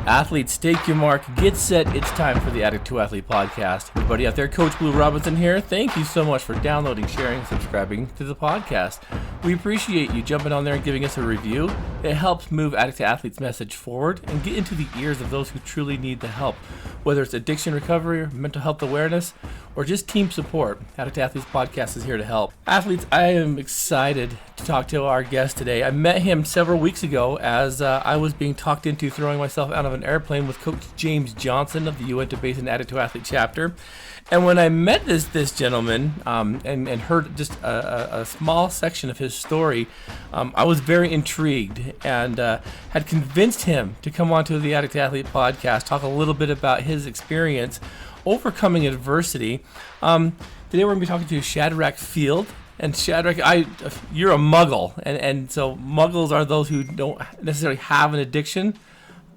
Athletes, take your mark, get set, it's time for the Addict II Athlete podcast. Everybody out there, Coach Blu Robinson here. Thank you so much for downloading, sharing, subscribing to the podcast. We appreciate you jumping on there and giving us a review. It helps move Addict II Athlete's message forward and get into the ears of those who truly need the help. Whether it's addiction recovery, or mental health awareness, or just team support, Addict II Athlete's podcast is here to help. Athletes, I am excited to talk to our guest today. I met him several weeks ago as I was being talked into throwing myself out of an airplane with Coach James Johnson of the Uinta Basin Addict II Athlete chapter. And when I met this gentleman and heard just a small section of his story, I was very intrigued and had convinced him to come onto the Addict II Athlete podcast, talk a little bit about his experience overcoming adversity. Today we're going to be talking to Shadrach Feild. And Shadrach, you're a muggle, and so muggles are those who don't necessarily have an addiction,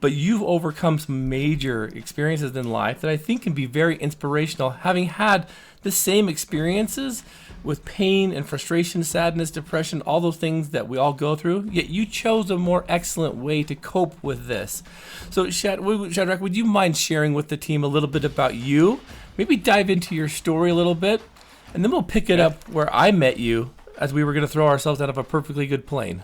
but you've overcome some major experiences in life that I think can be very inspirational, having had the same experiences with pain and frustration, sadness, depression, all those things that we all go through, yet you chose a more excellent way to cope with this. So Shadrach, would you mind sharing with the team a little bit about you? Maybe dive into your story a little bit, and then we'll pick it up where I met you as we were going to throw ourselves out of a perfectly good plane.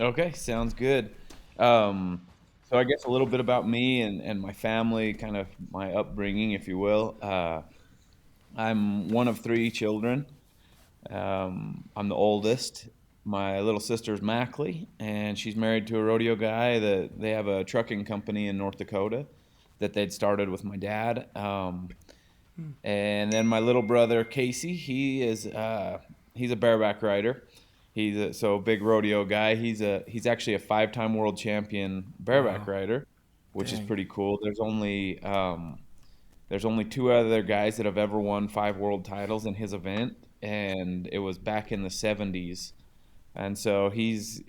Okay, sounds good. So I guess a little bit about me and my family, kind of my upbringing, if you will. I'm one of three children. I'm the oldest. My little sister's Mackley, and she's married to a rodeo guy. They have a trucking company in North Dakota that they'd started with my dad. And then my little brother Casey, he's a bareback rider. He's a big rodeo guy. He's actually a 5-time world champion bareback rider, which is pretty cool. There's only 2 other guys that have ever won 5 world titles in his event, and it was back in the 70s. And so he's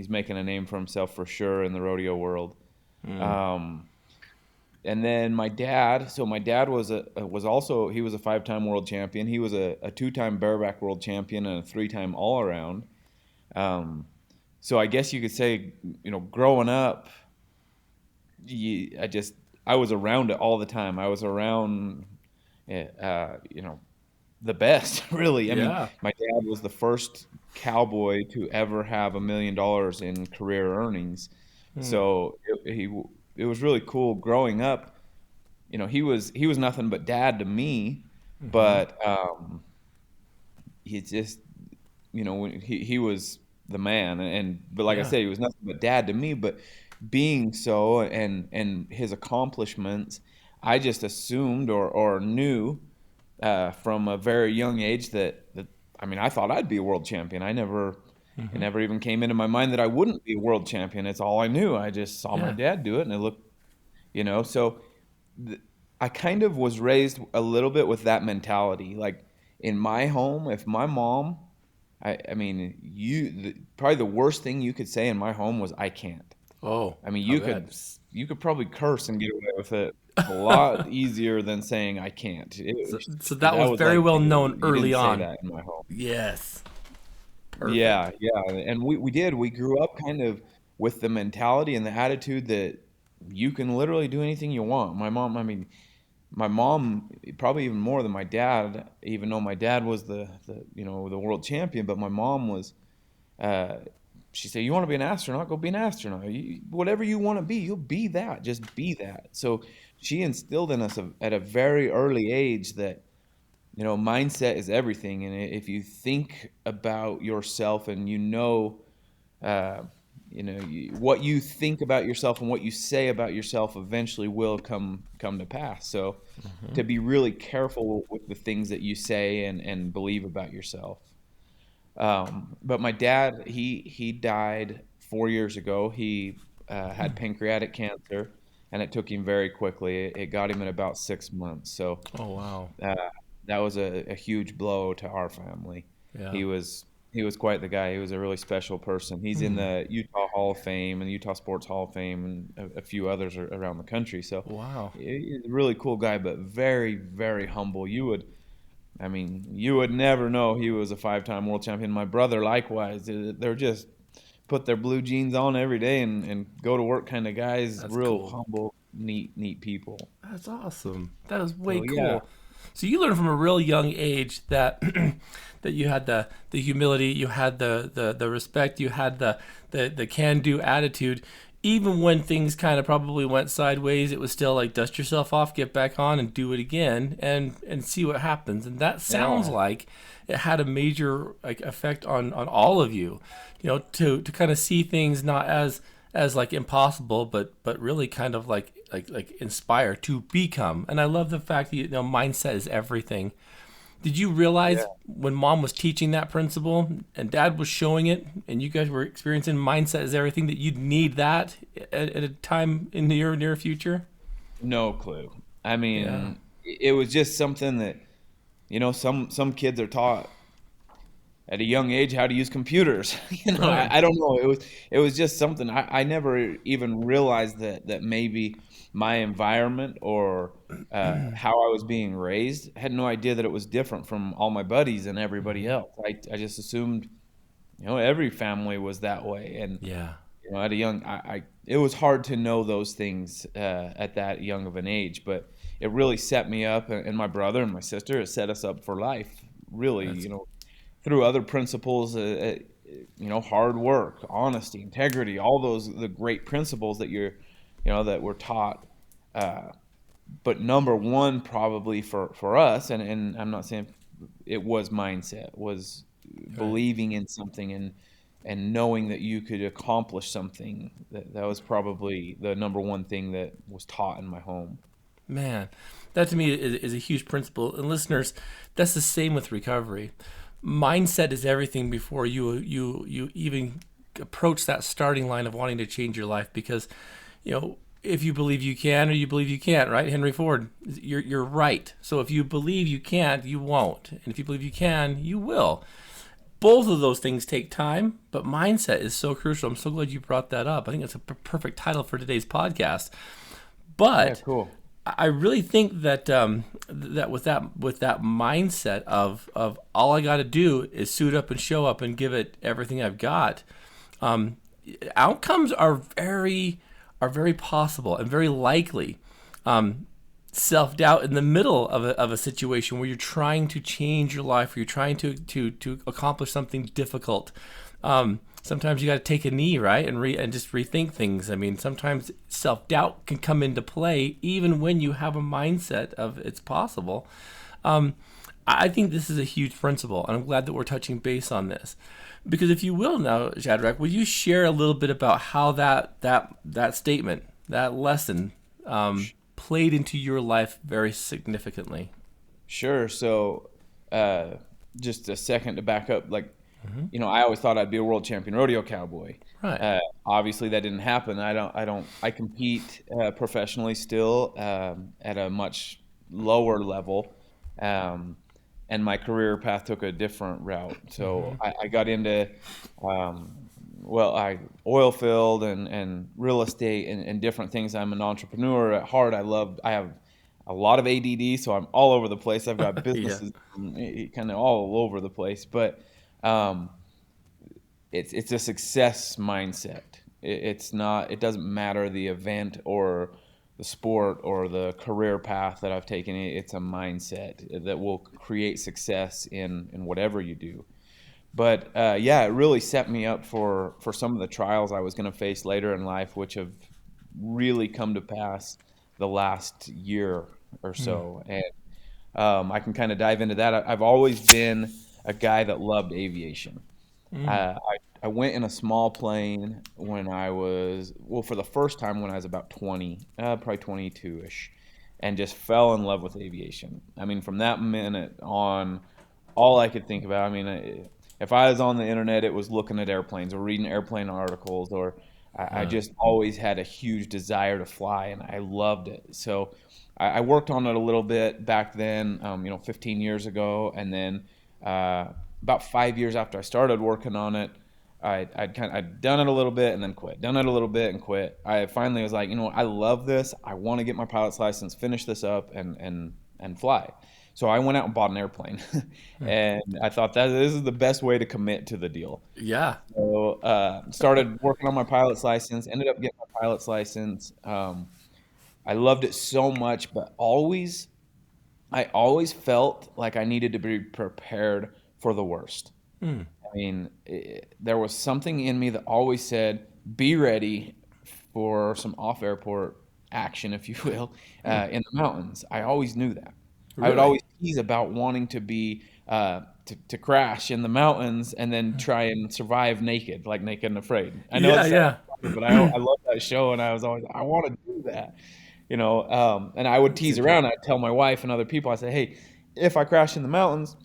making a name for himself for sure in the rodeo world. And then my dad was a 5-time world champion. He was a 2-time bareback world champion and a 3-time all-around. So I guess you could say, growing up, I was around it all the time. I was around, the best, really. I mean, my dad was the first cowboy to ever have $1 million in career earnings. So it was really cool growing up. He was nothing but dad to me, but he just, he was the man. But like I said, he was nothing but dad to me. But being so and his accomplishments, I just assumed or knew from a very young age that I thought I'd be a world champion. It never even came into my mind that I wouldn't be a world champion. It's all I knew. I just saw my dad do it, and it looked, so I kind of was raised a little bit with that mentality. Like in my home, if my mom, probably the worst thing you could say in my home was I can't. Oh, you could probably curse and get away with it a lot easier than saying I can't. So that was very well known early on. Say that in my home. Yes. Perfect. Yeah, and we grew up kind of with the mentality and the attitude that you can literally do anything you want. My mom probably even more than my dad, even though my dad was the world champion, but my mom was she said, you want to be an astronaut, go be an astronaut. Whatever you want to be, you'll be that. Just be that. So she instilled in us at a very early age that mindset is everything. And if you think about yourself and what you think about yourself and what you say about yourself eventually will come to pass. So to be really careful with the things that you say and believe about yourself. But my dad, he died 4 years ago. He had pancreatic cancer, and it took him very quickly. It got him in about 6 months. So oh wow. That was a huge blow to our family. Yeah. He was quite the guy. He was a really special person. He's in the Utah Hall of Fame and the Utah Sports Hall of Fame and a few others around the country. So wow, he's a really cool guy, but very, very humble. You would never know he was a 5-time world champion. My brother, likewise. They're just put their blue jeans on every day and go to work kind of guys. That's Real cool. humble, neat people. That's awesome. That is way So yeah, cool. So you learned from a real young age that that you had the humility, you had the respect, you had the can do attitude. Even when things kind of probably went sideways, it was still like dust yourself off, get back on, and do it again, and see what happens. And that sounds yeah, like it had a major like effect on all of you. You know, to kind of see things not as like impossible, but really kind of like inspire to become. And I love the fact that mindset is everything. Did you realize yeah. when mom was teaching that principle and dad was showing it and you guys were experiencing mindset is everything that you'd need that at a time in the near future? No clue. I Yeah. mean, it was just something that some kids are taught at a young age how to use computers. Right. I don't know. It was just something I never even realized that maybe my environment or how I was being raised, had no idea that it was different from all my buddies and everybody else. I just assumed every family was that way, and Yeah. at a young it was hard to know those things at that young of an age, but it really set me up, and my brother and my sister, it set us up for life, really, That's through other principles, hard work, honesty, integrity, all the great principles that we're taught. But number one, probably for us, and I'm not saying it was mindset, was right. believing in something and knowing that you could accomplish something. That was probably the number one thing that was taught in my home. Man, that to me is a huge principle. And listeners, that's the same with recovery. Mindset is everything before you even approach that starting line of wanting to change your life. Because, if you believe you can or you believe you can't, right? Henry Ford, you're right. So if you believe you can't, you won't. And if you believe you can, you will. Both of those things take time, but mindset is so crucial. I'm so glad you brought that up. I think it's a perfect title for today's podcast. Yeah, But cool. I really think that that with that mindset of all I got to do is suit up and show up and give it everything I've got, um, outcomes are very possible and very likely. Self doubt in the middle of a situation where you're trying to change your life, where you're trying to accomplish something difficult. Sometimes you got to take a knee, right, and just rethink things. I mean, sometimes self doubt can come into play even when you have a mindset of it's possible. Um, I think this is a huge principle, and I'm glad that we're touching base on this. Because if you will now, Shadrach, will you share a little bit about how that statement, that lesson, played into your life very significantly? Sure. So, uh, just a second to back up. Like, I always thought I'd be a world champion rodeo cowboy. Right. Obviously, that didn't happen. I compete professionally still, at a much lower level, um, and my career path took a different route. So I got into, um, I oil field and real estate and different things. I'm an entrepreneur at heart. I have a lot of ADD, so I'm all over the place. I've got Yeah. businesses kind of all over the place, but um, it's a success mindset. It's not. It doesn't matter the event or the sport or the career path that I've taken. It's a mindset that will create success in whatever you do. But yeah, it really set me up for some of the trials I was going to face later in life, which have really come to pass the last year or so. And I can kind of dive into that. I've always been a guy that loved aviation. I went in a small plane when I was, well, for the first time when I was about 20, probably 22-ish, and just fell in love with aviation. I mean, from that minute on, all I could think about, I mean, if I was on the internet, it was looking at airplanes or reading airplane articles, or I Uh, just always had a huge desire to fly, and I loved it. So I worked on it a little bit back then, 15 years ago, and then uh, about 5 years after I started working on it, I'd done it a little bit and then quit. Done it a little bit and quit. I finally was like, I love this. I want to get my pilot's license, finish this up, and fly. So I went out and bought an airplane, and I thought that this is the best way to commit to the deal. yeah. So started working on my pilot's license, ended up getting my pilot's license. I loved it so much, but I always felt like I needed to be prepared for the worst. Hmm. I mean, there was something in me that always said, be ready for some off-airport action, if you will, in the mountains. I always knew that. I would Really? always tease about wanting to be to crash in the mountains and then try and survive naked, like Naked and Afraid. I know it Yeah, sounds yeah. funny, but I love that show, and I was always I want to do that, And I would That's tease interesting. around. I'd tell my wife and other people, I say, hey, if I crash in the mountains,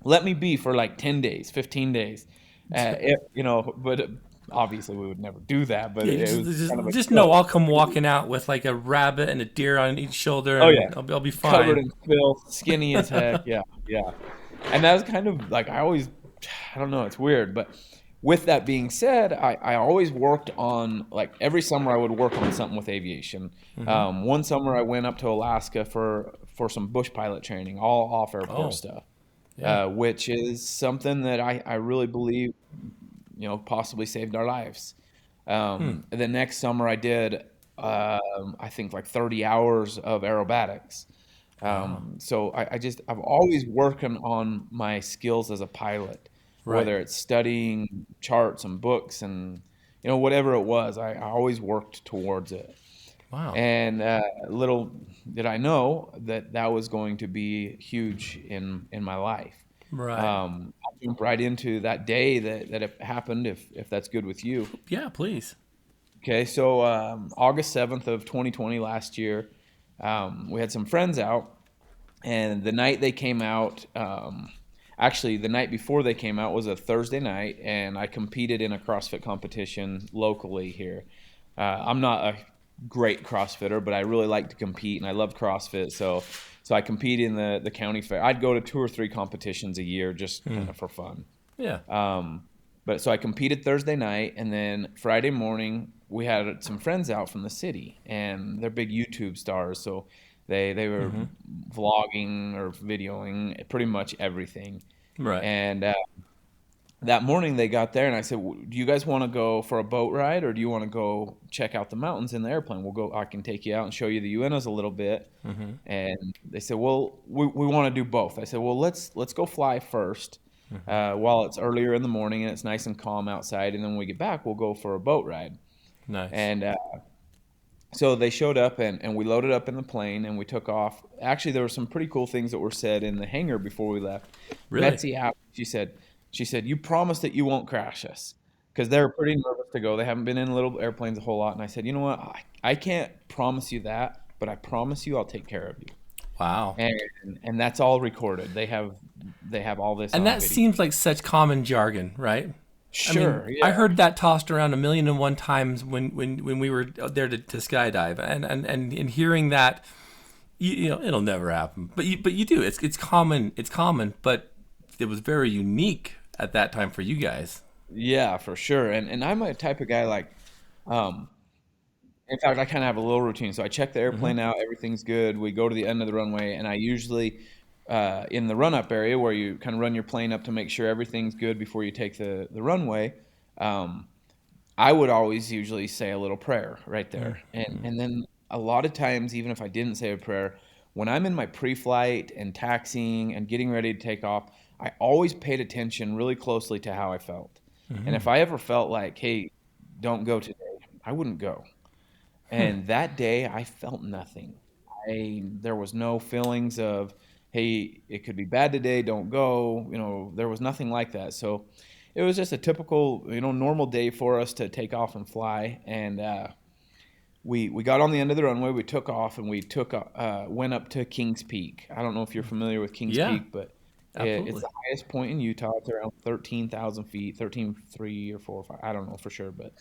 let me be for like 10 days, 15 days. But obviously we would never do that, but Yeah, you it just, was kind of a just joke. know I'll come walking out with like a rabbit and a deer on each shoulder, Oh yeah, and I'll be covered fine. in filth, skinny as heck. Yeah, yeah. And that was kind of like I don't know, it's weird. But with that being said, I always worked on, like, every summer I would work on something with aviation. Hmm. One summer I went up to Alaska for some bush pilot training, all off airport Oh, stuff, yeah. which is something that I really believe, possibly saved our lives. Hmm. The next summer I did, I think, like 30 hours of aerobatics. Wow. So I've always working on my skills as a pilot, Right. whether it's studying charts and books and whatever it was. I always worked towards it. Wow. And little did I know that that was going to be huge in my life. Right. I'll jump right into that day that it happened, if that's good with you. Yeah, please. Okay, so August 7th of 2020, last year, we had some friends out, and the night they came out, actually the night before they came out was a Thursday night, and I competed in a CrossFit competition locally here. I'm not a great CrossFitter, but I really like to compete, and I love CrossFit, so I compete in the county fair. I'd go to 2 or 3 competitions a year just Hmm. kind of for fun. Yeah. But so I competed Thursday night, and then Friday morning we had some friends out from the city, and they're big YouTube stars, so they were Hmm. vlogging or videoing pretty much everything. Right. And that morning they got there, and I said, "Do you guys want to go for a boat ride, or do you want to go check out the mountains in the airplane? We'll go. I can take you out and show you the UNOs a little bit." Hmm. And they said, "Well, we want to do both." I said, "Well, let's go fly first, Hmm. while it's earlier in the morning and it's nice and calm outside, and then when we get back, we'll go for a boat ride." Nice. And so they showed up, and we loaded up in the plane, and we took off. Actually, there were some pretty cool things that were said in the hangar before we left. Really? Betsy asked, she said, "You promise that you won't crash us?" Because they're pretty nervous to go. They haven't been in little airplanes a whole lot. And I said, "You know what? I can't promise you that, but I promise you I'll take care of you." Wow. And that's all recorded. They have all this And on that video. seems like such common jargon, right? I mean, Sure, I yeah. heard that tossed around a million and one times when we were out there to skydive, and in hearing that, it'll never happen. But you do. It's common. It's common, but it was very unique at that time for you guys. Yeah, for sure. And I'm a type of guy, like, um in fact, I kind of have a little routine. So I check the Hmm. airplane out, everything's good. We go to the end of the runway, and I usually, in the run up area where you kind of run your plane up to make sure everything's good before you take the runway, um, I would always usually say a little prayer right there. And then a lot of times, even if I didn't say a prayer, when I'm in my pre-flight and taxiing and getting ready to take off, I always paid attention really closely to how I felt. And if I ever felt like, hey, don't go today, I wouldn't go. And that day I felt nothing. There was no feelings of, hey, it could be bad today, don't go. There was nothing like that. So it was just a typical, normal day for us to take off and fly. And we got on the end of the runway, we took off, and went up to Kings Peak. I don't know if you're familiar with Kings Yeah, Peak, but it's absolutely. the highest point in Utah. It's around 13,000 feet, 13,300 or 4 or 5. I don't know for sure, but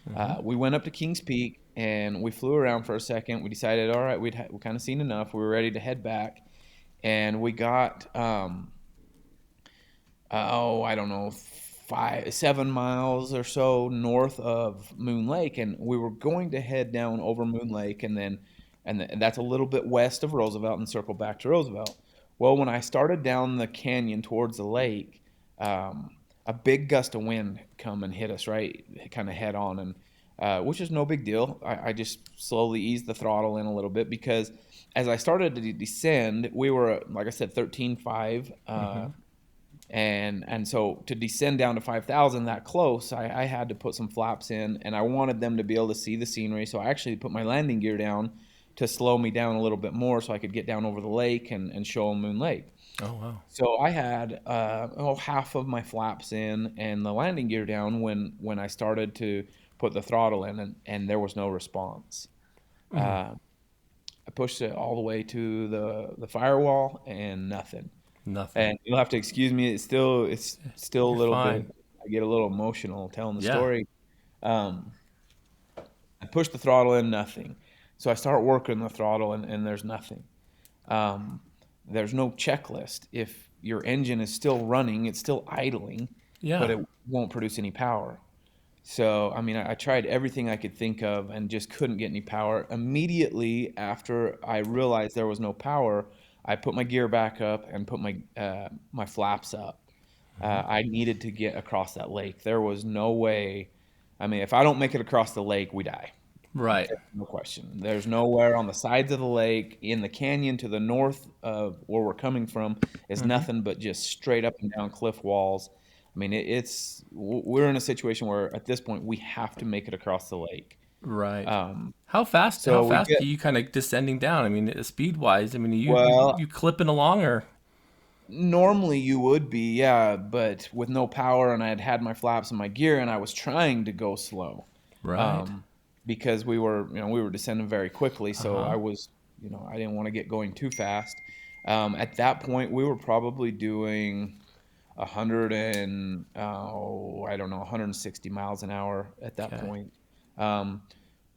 Hmm. we went up to Kings Peak, and we flew around for a second. We decided, all right, we kind of seen enough. We were ready to head back, and we got, I don't know, 7 miles or so north of Moon Lake, and we were going to head down over Moon Lake, and that's a little bit west of Roosevelt, and circle back to Roosevelt. Well, when I started down the canyon towards the lake, um, a big gust of wind come and hit us right kind of head on, and which is no big deal. I just slowly eased the throttle in a little bit because as I started to descend, we were, like I said, 13.5. And so to descend down to 5,000 that close, I had to put some flaps in, and I wanted them to be able to see the scenery. So I actually put my landing gear down to slow me down a little bit more so I could get down over the lake and show them Moon Lake. Oh, wow. So I had half of my flaps in and the landing gear down when I started to put the throttle in, and there was no response. I pushed it all the way to the firewall and nothing. Nothing. And you'll have to excuse me. It's still a You're little fine. bit. I get a little emotional telling the Yeah. story. Um, I push the throttle in, nothing. So I start working the throttle, and there's nothing. There's no checklist. If your engine is still running, it's still idling, Yeah. but it won't produce any power. So, I mean, I tried everything I could think of and just couldn't get any power. Immediately after I realized there was no power, I put my gear back up and put my flaps up. I needed to get across that lake. There was no way. I mean, if I don't make it across the lake, we die. Right. No question. There's nowhere on the sides of the lake, in the canyon to the north of where we're coming from, is nothing but just straight up and down cliff walls. I mean, we're in a situation where at this point we have to make it across the lake. Right. How So fast we are get you kind of descending down? I mean, speed wise, I mean, well. you clipping along or Normally you would be, yeah, but with no power, and I had my flaps and my gear, and I was trying to go slow, right? um, because we were descending very quickly, so Uh-huh. I didn't want to get going too fast. At that point, we were probably doing 160 miles an hour at that Okay. point. Um,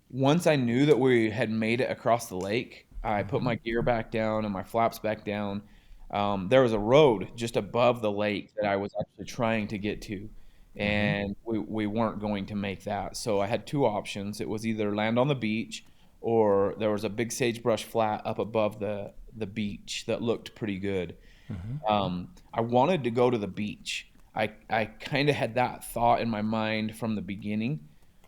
Once I knew that we had made it across the lake, I put my gear back down and my flaps back down. There was a road just above the lake that I was actually trying to get to, and we weren't going to make that. So I had two options. It was either land on the beach, or there was a big sagebrush flat up above the beach that looked pretty good. I wanted to go to the beach. I kind of had that thought in my mind from the beginning,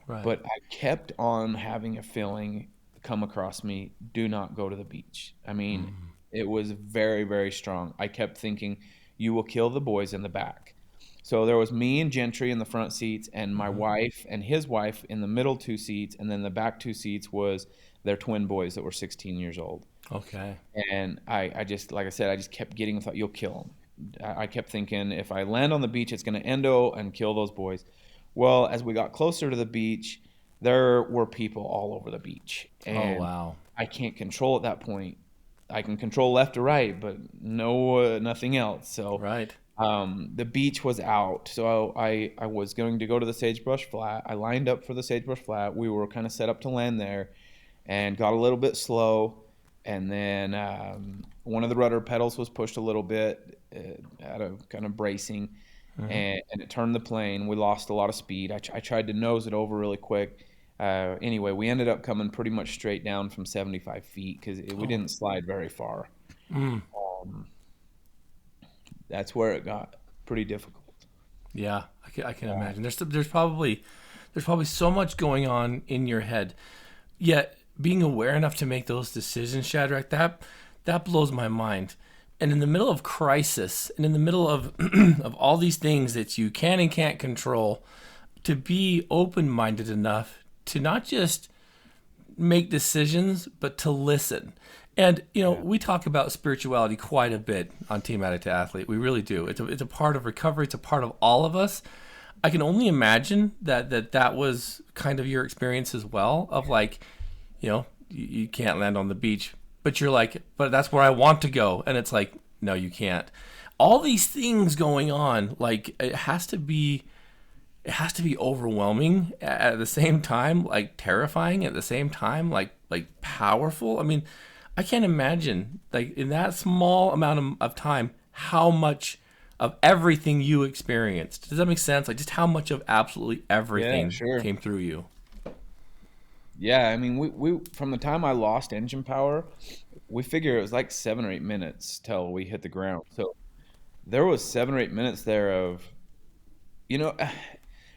Right. but I kept on having a feeling come across me, do not go to the beach. I mean, it was very, very strong. I kept thinking, you will kill the boys in the back. So there was me and Gentry in the front seats, and my wife and his wife in the middle two seats, and then the back two seats was their twin boys that were 16 years old. Okay. And I just, like I said, I just kept getting the thought, you'll kill them. I kept thinking, if I land on the beach, it's going to endo and kill those boys. Well, as we got closer to the beach, there were people all over the beach, Oh, and wow. I can't control at that point. I can control left or right, but nothing else. So Right. the beach was out, so I was going to go to the sagebrush flat. I lined up for the sagebrush flat. We were kind of set up to land there, and got a little bit slow, and then one of the rudder pedals was pushed a little bit out of kind of bracing, and it turned the plane. We lost a lot of speed. I tried to nose it over really quick. Anyway, we ended up coming pretty much straight down from 75 feet because we didn't slide very far. That's where it got pretty difficult. Yeah, I can imagine. There's probably so much going on in your head. Yet being aware enough to make those decisions, Shadrach, that blows my mind. And in the middle of crisis, and in the middle of of all these things that you can and can't control, to be open-minded enough to not just make decisions, but to listen. And we talk about spirituality quite a bit on Team Addict II Athlete. We really do. It's a part of recovery. It's a part of all of us. I can only imagine that was kind of your experience as well. Of like, you can't land on the beach, but you're like, but that's where I want to go, and it's like, no, you can't. All these things going on, like it has to be overwhelming at the same time, like terrifying at the same time, like powerful. I mean, I can't imagine, like, in that small amount of time, how much of everything you experienced. Does that make sense? Like, just how much of absolutely Yeah, everything sure. came through you. Yeah, I mean, we from the time I lost engine power, we figure it was like 7 or 8 minutes till we hit the ground. So there was 7 or 8 minutes there of You know,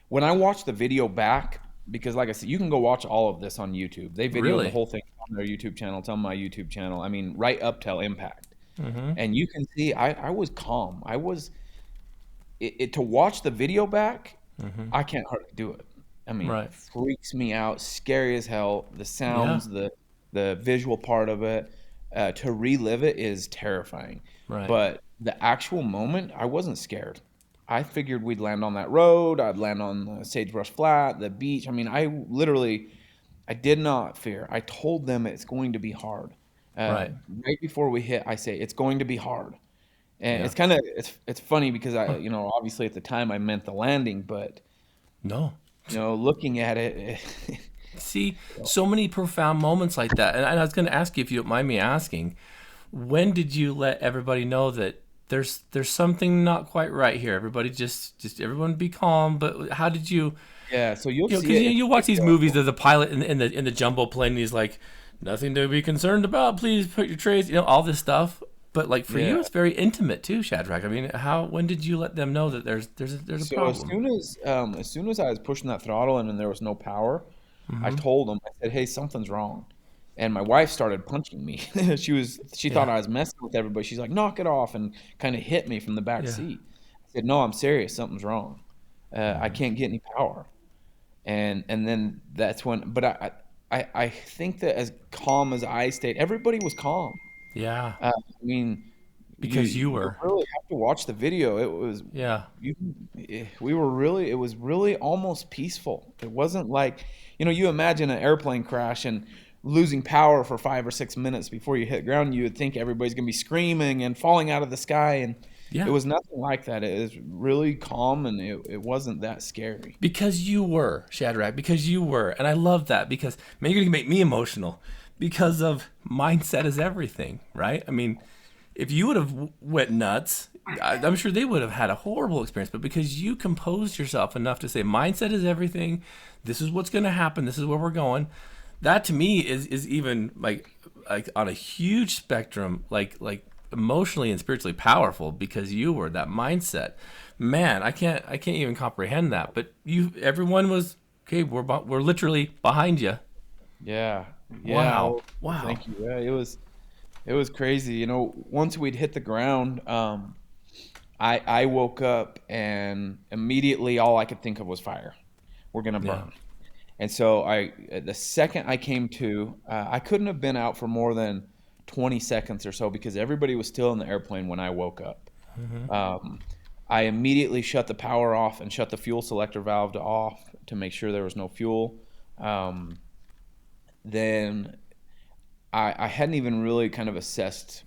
when I watch the video back, because like I said, you can go watch all of this on YouTube. They videoed the Really? whole thing on their YouTube channel. It's on my YouTube channel. I mean, right up till impact. Mm-hmm. And you can see I was calm. I was to watch the video back, Mm-hmm. I can't hardly do it. I mean, Right. freaks me out, scary as hell. The Yeah. sounds, the visual part of it, to relive it is terrifying. Right. But the actual moment, I wasn't scared. I figured we'd land on that road. I'd land on the Sagebrush Flat, the beach. I mean, I did not fear. I told them it's going to be hard. Right. Right before we hit, I say it's going to be hard. And Yeah. it's kind of it's funny because Huh. obviously at the time I meant the landing, but No. looking at it, See, so many profound moments like that. And I was going to ask you, if you don't mind me asking, when did you let everybody know that there's something not quite right here? Everybody just everyone be calm. But how did you? yeah. So you'll You know, see because it in you the watch these video. movies of the pilot in the jumbo plane, and he's like, nothing to be concerned about. Please put your trays. You know, all this stuff. But like for you, Yeah. it's very intimate too, Shadrach. I mean, when did you let them know that there's a So problem? as soon as I was pushing that throttle in and there was no power, I Mm-hmm. told them. I said, "Hey, something's wrong." And my wife started punching me. She thought Yeah. I was messing with everybody. She's like, "Knock it off," and kind of hit me from the back Yeah. seat. I said, "No, I'm serious. Something's wrong. I Mm-hmm. can't get any power." And then that's when. But I think that as calm as I stayed, everybody was calm. Yeah. I mean, Because you you were. really have to watch the video. It was Yeah. you. We were really. It was really almost peaceful. It wasn't like you imagine an airplane crash and losing power for 5 or 6 minutes before you hit ground. You would think everybody's gonna be screaming and falling out of the sky, and it Yeah. was nothing like that. It was really calm, and it wasn't that scary. Because you were, Shadrach, because you were. And I love that because, man, you're going to make me emotional because of mindset is everything, right? I mean, if you would have went nuts, I'm sure they would have had a horrible experience. But because you composed yourself enough to say, mindset is everything, this is what's going to happen, this is where we're going, that to me is even like on a huge spectrum, like emotionally and spiritually powerful because you were that mindset. Man, I can't even comprehend that. But everyone was okay. We're literally behind you. Yeah, yeah. Wow, Well, wow. thank you. Yeah, it was crazy. Once we'd hit the ground, I woke up and immediately all I could think of was fire. We're gonna Yeah. burn. And so the second I came to, I couldn't have been out for more than 20 seconds or so because everybody was still in the airplane when I woke up. Mm-hmm. Um, I immediately shut the power off and shut the fuel selector valve to off to make sure there was no fuel. Um, then I hadn't even really kind of assessed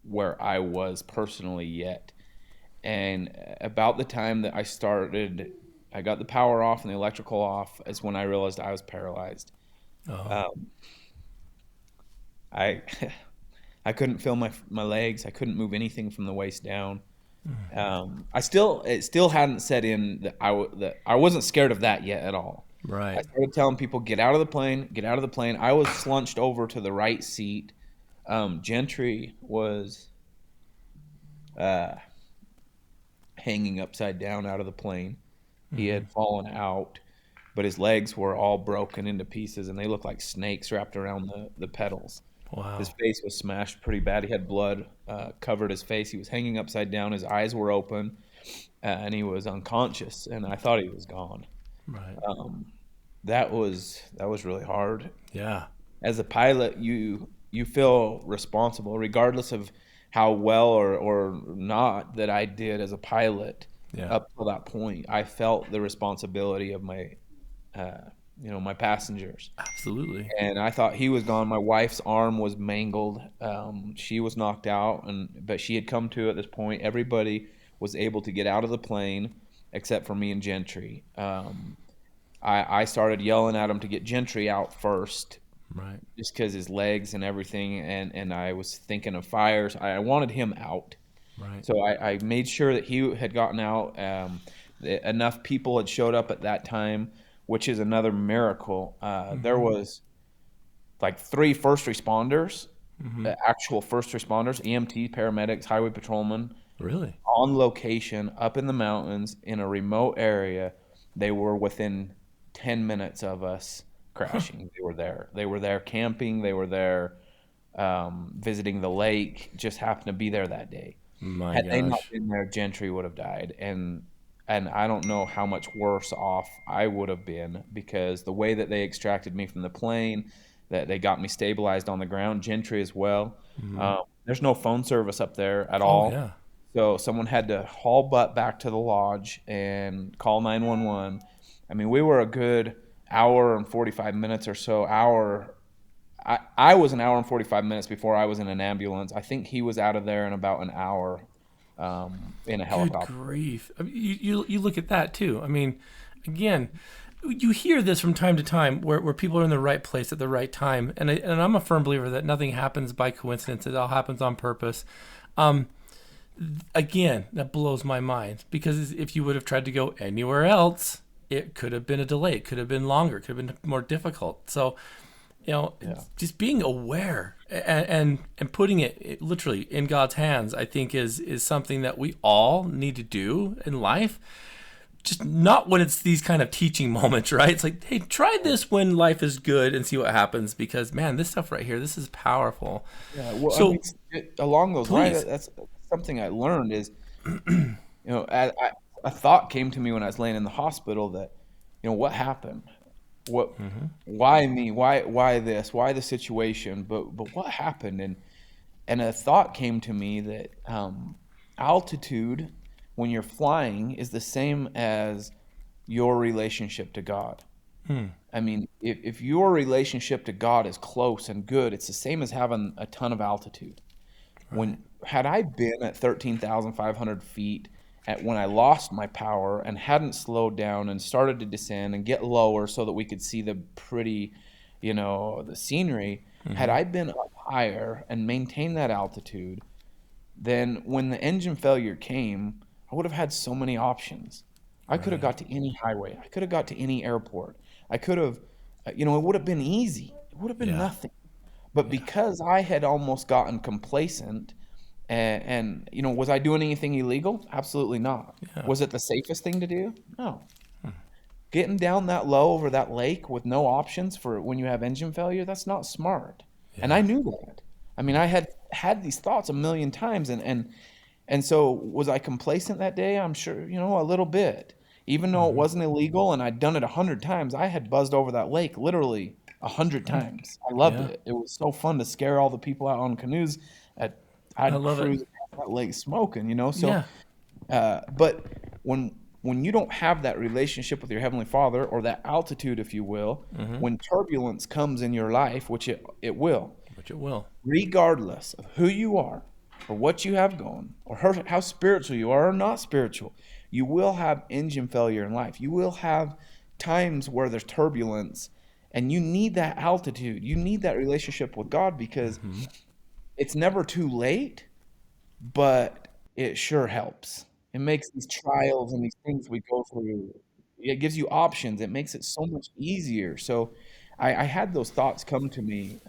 where I was personally yet. And about the time that I got the power off and the electrical off, is when I realized I was paralyzed. Oh, Um, I I couldn't feel my legs. I couldn't move anything from the waist down. It still hadn't set in that I wasn't scared of that yet at all. I right. started telling people, get out of the plane, get out of the plane. I was slunched over to the right seat. Gentry was uh, hanging upside down out of the plane. He Mm-hmm. had fallen out, but his legs were all broken into pieces, and they looked like snakes wrapped around the pedals. His Wow. face was smashed pretty bad. He had blood covered his face. He was hanging upside down. His eyes were open, and he was unconscious. And I thought he was gone. Right. Um, that was really hard. Yeah. As a pilot, you feel responsible, regardless of how well or not that I did as a pilot. Yeah. Up till that point, I felt the responsibility of my passengers. Absolutely. And I thought he was gone. My wife's arm was mangled. She was knocked out, but she had come to at this point. Everybody was able to get out of the plane except for me and Gentry. I started yelling at him to get Gentry out first, Right. just because his legs and everything, and I was thinking of fires. I wanted him out. Right. So I made sure that he had gotten out. Enough people had showed up at that time, which is another miracle. There Mm-hmm. was like three first responders, Mm-hmm. actual first responders, EMT, paramedics, highway patrolmen, Really? On location, up in the mountains, in a remote area. They were within 10 minutes of us crashing. They were there. They were there camping. They were there visiting the lake. Just happened to be there that day. My Had they not gosh. been there, Gentry would have died, and I don't know how much worse off I would have been, because the way that they extracted me from the plane, that they got me stabilized on the ground, Gentry as well. There's no phone service up there at Oh all. yeah. So someone had to haul butt back to the lodge and call 911. I mean, we were a good hour and 45 minutes or so. I was an hour and 45 minutes before I was in an ambulance. I think he was out of there in about an hour in a Good helicopter. grief. I mean, you look at that too. I mean, again, you hear this from time to time where people are in the right place at the right time. And I'm a firm believer that nothing happens by coincidence. It all happens on purpose. Again, that blows my mind, because if you would have tried to go anywhere else, it could have been a delay. It could have been longer. It could have been more difficult. So, Yeah. just being aware and putting it literally in God's hands, I think is something that we all need to do in life. Just not when it's these kind of teaching moments, right? It's like, hey, try this when life is good and see what happens, because man, this stuff right here, this is powerful. Yeah. Well, I So mean, along those lines, please. that's something I learned is, a thought came to me when I was laying in the hospital that, what happened? What, why me? Why this? Why the situation? But what happened? And a thought came to me that altitude, when you're flying, is the same as your relationship to God. I mean, if your relationship to God is close and good, it's the same as having a ton of altitude. Right. Had I been at 13,500 feet when I lost my power and hadn't slowed down and started to descend and get lower so that we could see the pretty, the scenery, had I been up higher and maintained that altitude, then when the engine failure came, I would have had so many options. I could have Right. got to any highway. I could have got to any airport. I could have, it would have been easy. It would have been Yeah. nothing. But Yeah. because I had almost gotten complacent, was I doing anything illegal? Absolutely not. Yeah. Was it the safest thing to do? No. Getting down that low over that lake with no options for when you have engine failure, that's not smart. And Yeah. I knew that. I mean, I had these thoughts a million times, and so was I complacent that day? I'm sure, a little bit. Even though it wasn't illegal and I'd done it 100 times, I had buzzed over that lake literally 100 times. I loved Yeah. it. It was so fun to scare all the people out on canoes. At, I I'd love it. cruise across that lake smoking. So, Yeah. but when you don't have that relationship with your heavenly Father, or that altitude, if you will, when turbulence comes in your life, which it will, Which it will. regardless of who you are or what you have going or how spiritual you are or not spiritual, you will have engine failure in life. You will have times where there's turbulence, and you need that altitude. You need that relationship with God, because it's never too late, but it sure helps. It makes these trials and these things we go through, it gives you options. It makes it so much easier. So I had those thoughts come to me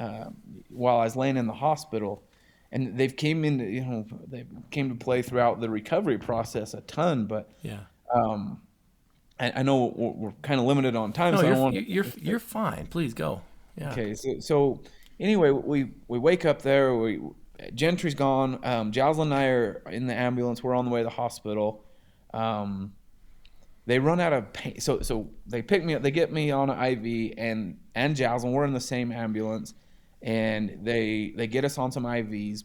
while I was laying in the hospital, and they came to play throughout the recovery process a ton. But Yeah. um, I know we're kind of limited on time, No, so I don't want you're fine. Please go. Yeah. Okay, so anyway, we wake up there. Gentry's gone. Jocelyn and I are in the ambulance. We're on the way to the hospital. They run out of pain, so they pick me up. They get me on an IV, and Jocelyn. We're in the same ambulance, and they get us on some IVs,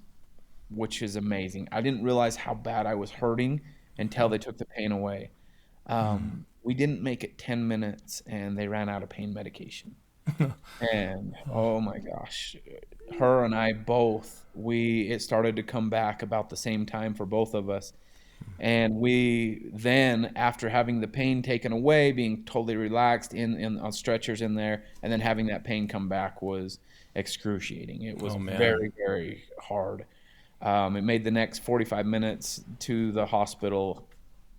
which is amazing. I didn't realize how bad I was hurting until they took the pain away. We didn't make it 10 minutes, and they ran out of pain medication. And oh my gosh, her and I both, it started to come back about the same time for both of us. And we then, after having the pain taken away, being totally relaxed on stretchers in there, and then having that pain come back was excruciating. It was Oh man. very, very hard. It made the next 45 minutes to the hospital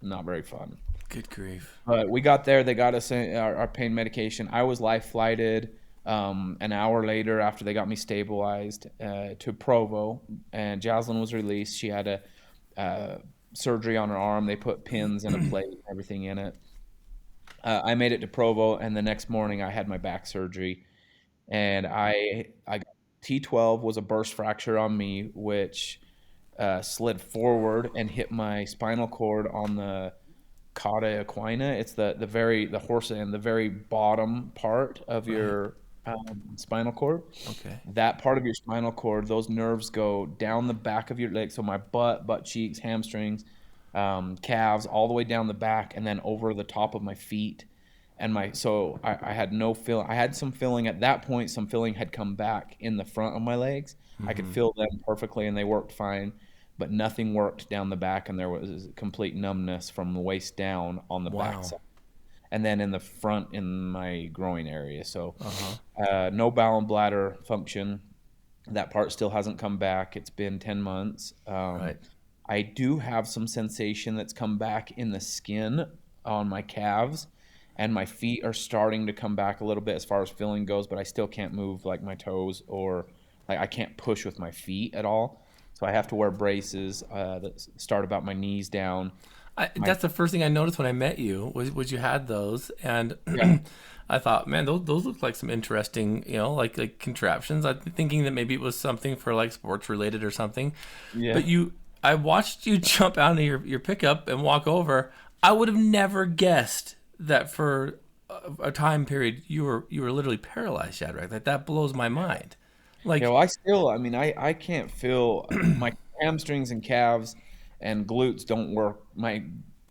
not very fun. Good grief. But we got there. They got us our pain medication. I was life flighted an hour later after they got me stabilized to Provo, and Jocelyn was released. She had a surgery on her arm. They put pins and a plate and everything in it. I made it to Provo, and the next morning I had my back surgery, and I got T12 was a burst fracture on me, which slid forward and hit my spinal cord on the cauda equina. It's the horse and the very bottom part of Right. your spinal cord. Okay. That part of your spinal cord, those nerves go down the back of your leg. So my butt cheeks, hamstrings, calves, all the way down the back, and then over the top of my feet. And I had no feeling. I had some feeling at that point. Some feeling had come back in the front of my legs. I could feel them perfectly, and they worked fine. But nothing worked down the back, and there was complete numbness from the waist down on the back side, and then in the front in my groin area. So no bowel and bladder function. That part still hasn't come back. It's been 10 months. Right. I do have some sensation that's come back in the skin on my calves, and my feet are starting to come back a little bit as far as feeling goes, but I still can't move like my toes, or like I can't push with my feet at all. So I have to wear braces that start about my knees down. That's the first thing I noticed when I met you was you had those, and Yeah. I thought, man, those look like some interesting, like contraptions. I'm thinking that maybe it was something for like sports related or something. Yeah. But I watched you jump out of your pickup and walk over. I would have never guessed that for a time period you were literally paralyzed, Shadrach. That blows my mind. Like, I can't feel my hamstrings and calves and glutes don't work. My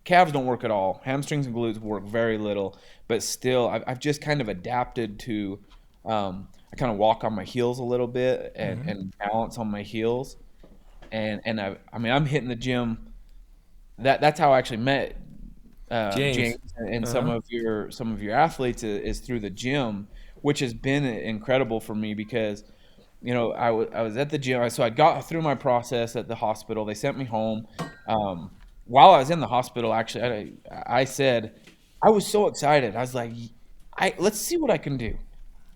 calves don't work at all. Hamstrings and glutes work very little, but still, I've just kind of adapted to. I kind of walk on my heels a little bit and balance on my heels, and I'm hitting the gym. That's how I actually met James. James and Uh-huh. some of your athletes is through the gym, which has been incredible for me because I was at the gym. So I got through my process at the hospital. They sent me home. While I was in the hospital, actually, I said I was so excited. I was like, let's see what I can do.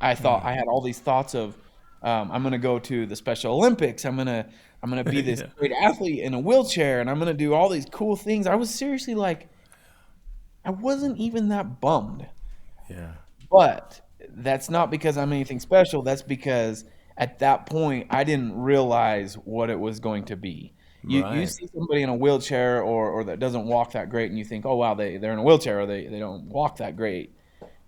I thought I had all these thoughts of I'm gonna go to the Special Olympics. I'm gonna be this Yeah. great athlete in a wheelchair, and I'm gonna do all these cool things. I was seriously like, I wasn't even that bummed. Yeah. But that's not because I'm anything special. That's because at that point I didn't realize what it was going to be. You Right. see somebody in a wheelchair or that doesn't walk that great, and you think, oh wow, they're in a wheelchair or they don't walk that great.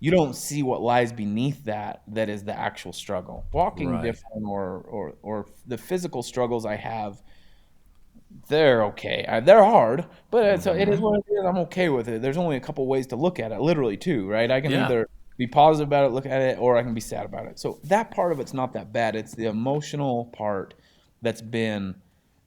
You don't see what lies beneath that is the actual struggle. Walking Right. different or the physical struggles I have, they're okay. They're hard, but so it is what it is. I'm okay with it. There's only a couple ways to look at it, literally too, right? I can Yeah. either be positive about it, look at it, or I can be sad about it. So that part of it's not that bad. It's the emotional part that's been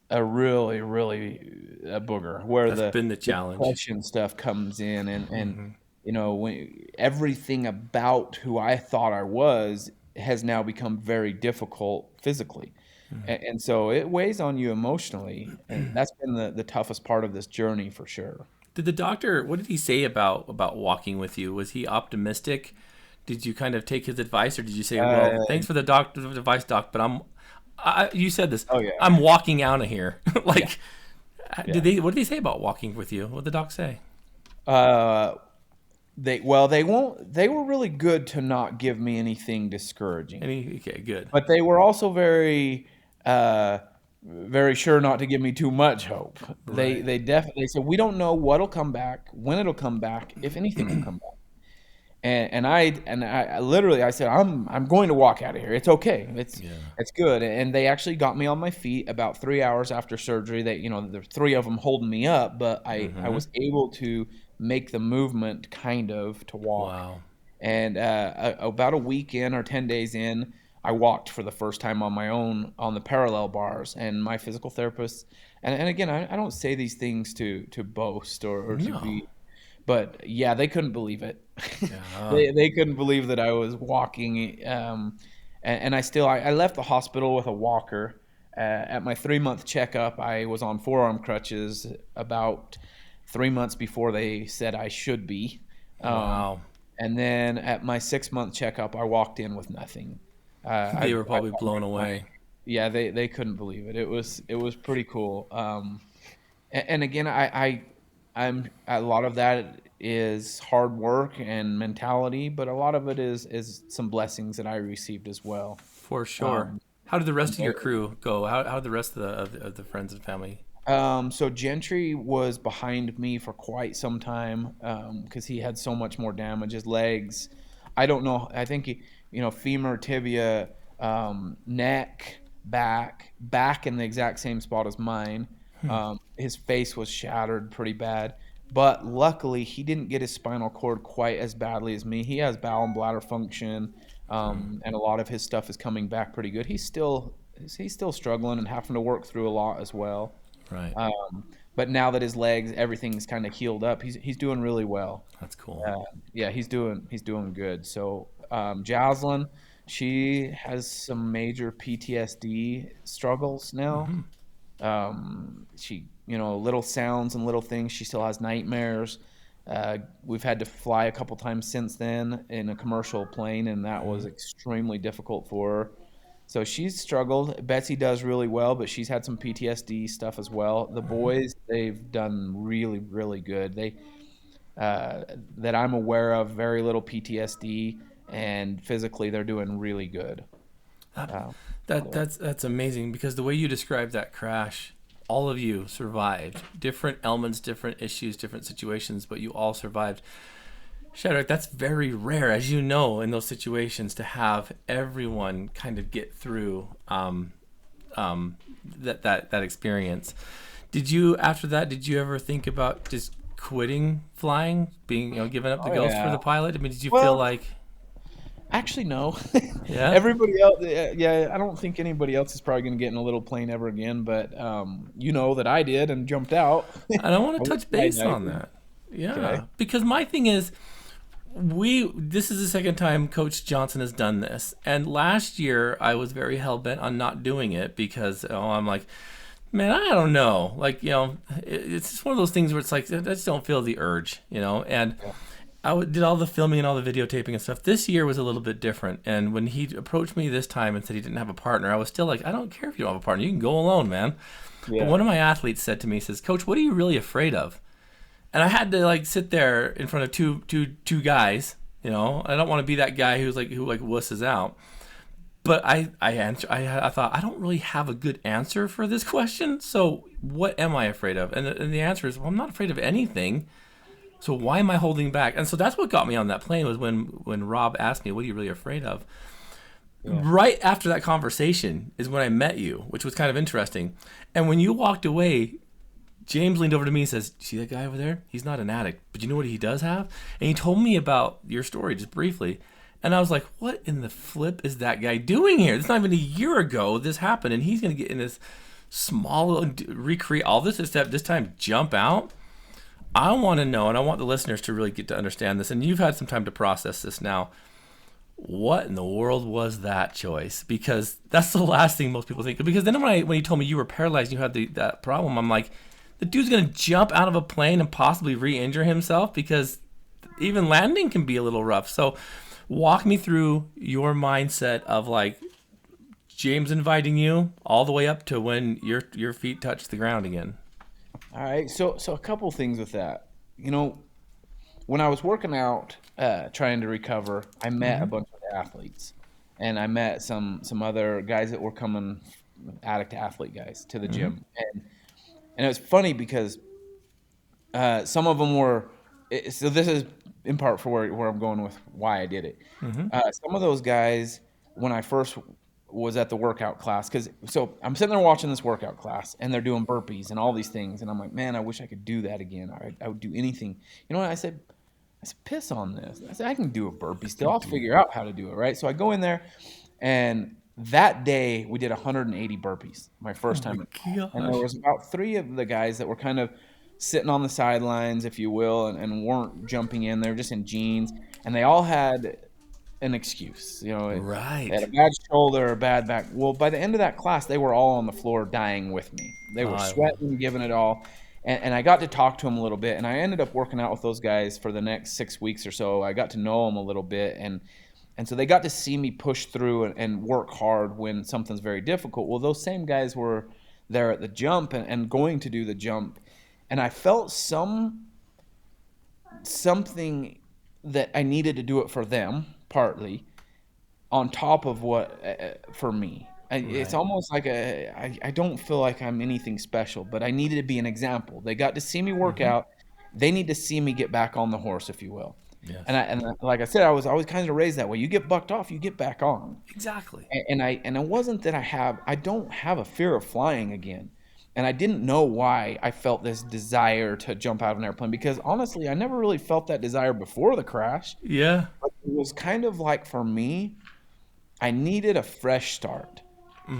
a really, really a booger, where That's the been the challenge. depression stuff comes in, and when everything about who I thought I was has now become very difficult physically. And so it weighs on you emotionally, and that's been the toughest part of this journey for sure. Did the doctor? What did he say about walking with you? Was he optimistic? Did you kind of take his advice, or did you say, "Well, Uh, thanks for the advice, doc, but you said this. oh yeah, I'm walking out of here." yeah, Like, yeah. what did they say about walking with you? What did the doc say? Uh, they won't. They were really good to not give me anything discouraging, Okay, good. but they were also uh, very sure not to give me too much hope. Right. They definitely said we don't know what'll come back, when it'll come back, if anything will come back. And I literally I said I'm going to walk out of here. It's okay. Yeah. It's good. And they actually got me on my feet about 3 hours after surgery. There's three of them holding me up, but I was able to make the movement kind of to walk. Wow. And about a week in or 10 days in, I walked for the first time on my own on the parallel bars. And my physical therapist, and again, I don't say these things to boast or to No. be, but yeah, they couldn't believe it. Yeah. They couldn't believe that I was walking. And I left the hospital with a walker. At my 3 month checkup, I was on forearm crutches about 3 months before they said I should be. Um, Wow. and then at my 6 month checkup, I walked in with nothing. They were I probably blown away. yeah, they couldn't believe it. It was pretty cool. And again, I'm a lot of that is hard work and mentality, but a lot of it is some blessings that I received as well. For sure. Um, How did the rest of your crew go? How did the rest of the friends and family? so Gentry was behind me for quite some time because he had so much more damage. His legs, I don't know. I think femur, tibia, neck, back in the exact same spot as mine. His face was shattered pretty bad, but luckily he didn't get his spinal cord quite as badly as me. He has bowel and bladder function, and a lot of his stuff is coming back pretty good. He's still struggling and having to work through a lot as well. Right. But now that his legs, everything's kind of healed up, he's doing really well. That's cool. Yeah, he's doing good. So Jaslyn, she has some major PTSD struggles now. She, little sounds and little things. She still has nightmares. We've had to fly a couple times since then in a commercial plane, and that was extremely difficult for her. So she's struggled. Betsy does really well, but she's had some PTSD stuff as well. The boys, they've done really, really good. That I'm aware of, very little PTSD, and physically they're doing really good. That's amazing, because the way you described that crash, all of you survived. Different elements, different issues, different situations, but you all survived. Shadrach, that's very rare, as you know, in those situations, to have everyone kind of get through that experience. After that, did you ever think about just quitting flying, giving up the ghost for the pilot? I mean, did you feel like... Actually, no. Yeah? Everybody else, yeah, I don't think anybody else is probably going to get in a little plane ever again, but that I did and jumped out. And I want to touch base on that. Yeah, okay. Because my thing is, this is the second time Coach Johnson has done this. And last year, I was very hell-bent on not doing it because I'm like, man, I don't know. Like, it's just one of those things where it's like, I just don't feel the urge, And I did all the filming and all the videotaping and stuff. This year was a little bit different. And when he approached me this time and said he didn't have a partner, I was still like, I don't care if you don't have a partner. You can go alone, man. Yeah. But one of my athletes said to me, he says, Coach, what are you really afraid of? And I had to sit there in front of two guys. I don't want to be that guy who wusses out. But I thought, I don't really have a good answer for this question. So what am I afraid of? And the answer is, well, I'm not afraid of anything. So why am I holding back? And so that's what got me on that plane, was when Rob asked me, what are you really afraid of? Yeah. Right after that conversation is when I met you, which was kind of interesting. And when you walked away, James leaned over to me and says, see that guy over there? He's not an addict, but you know what he does have? And he told me about your story just briefly. And I was like, what in the flip is that guy doing here? It's not even a year ago this happened, and he's going to get in this small, recreate all this, except this time jump out. I want to know, and I want the listeners to really get to understand this, and you've had some time to process this now. What in the world was that choice? Because that's the last thing most people think. Because then when you told me you were paralyzed and you had that problem, I'm like, the dude's going to jump out of a plane and possibly re-injure himself, because even landing can be a little rough. So walk me through your mindset of James inviting you all the way up to when your feet touch the ground again. All right. So a couple things with that. When I was working out, trying to recover, I met a bunch of athletes, and I met some other guys that were coming, Addict II Athlete guys, to the gym. And it was funny because some of them were, so this is in part for where I'm going with why I did it. Some of those guys, when I first was at the workout class, so I'm sitting there watching this workout class, and they're doing burpees and all these things, and I'm like, man, I wish I could do that again. I would do anything. You know what I said? Piss on this. I said, I can do a burpee still. I'll figure out how to do it, right? So I go in there, and that day we did 180 burpees, my first time. And there was about 3 of the guys that were kind of sitting on the sidelines, if you will, and weren't jumping in. They were just in jeans, and they all had an excuse. Right. They had a bad shoulder, a bad back. Well, by the end of that class, they were all on the floor dying with me. They were sweating, giving it all. And I got to talk to them a little bit, and I ended up working out with those guys for the next 6 weeks or so. I got to know them a little bit, and so they got to see me push through and work hard when something's very difficult. Well, those same guys were there at the jump and going to do the jump, and I felt something that I needed to do it for them, partly, on top of what for me. It's Right. almost like I don't feel like I'm anything special, but I needed to be an example. They got to see me work out. They need to see me get back on the horse, if you will. Yes. Like I said, I was always kind of raised that way. You get bucked off, you get back on. Exactly. And it wasn't that I don't have a fear of flying again. And I didn't know why I felt this desire to jump out of an airplane, because honestly, I never really felt that desire before the crash. Yeah. But it was kind of like, for me, I needed a fresh start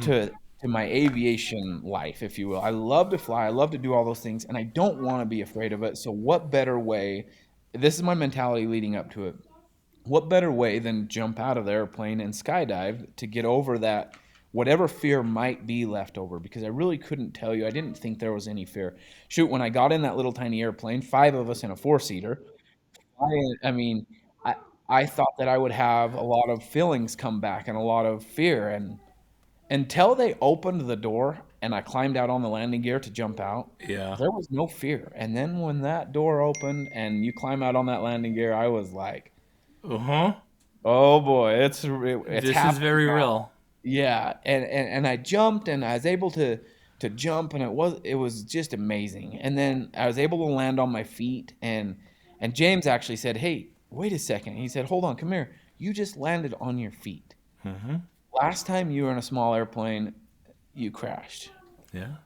to my aviation life, if you will. I love to fly. I love to do all those things, and I don't want to be afraid of it. So what better way? This is my mentality leading up to it. What better way than jump out of the airplane and skydive to get over that, whatever fear might be left over? Because I really couldn't tell you. I didn't think there was any fear. Shoot, when I got in that little tiny airplane, 5 of us in a 4-seater, I mean, I I thought that I would have a lot of feelings come back and a lot of fear, and until they opened the door and I climbed out on the landing gear to jump out, Yeah. there was no fear. And then when that door opened and you climb out on that landing gear, I was like, Uh-huh. "Oh boy, it's This is happening very now." real. Yeah, and I jumped, and I was able to jump, and it was just amazing. And then I was able to land on my feet, and James actually said, "Hey, wait a second." He said, "Hold on, come here. You just landed on your feet. Last time you were in a small airplane, you crashed." Yeah.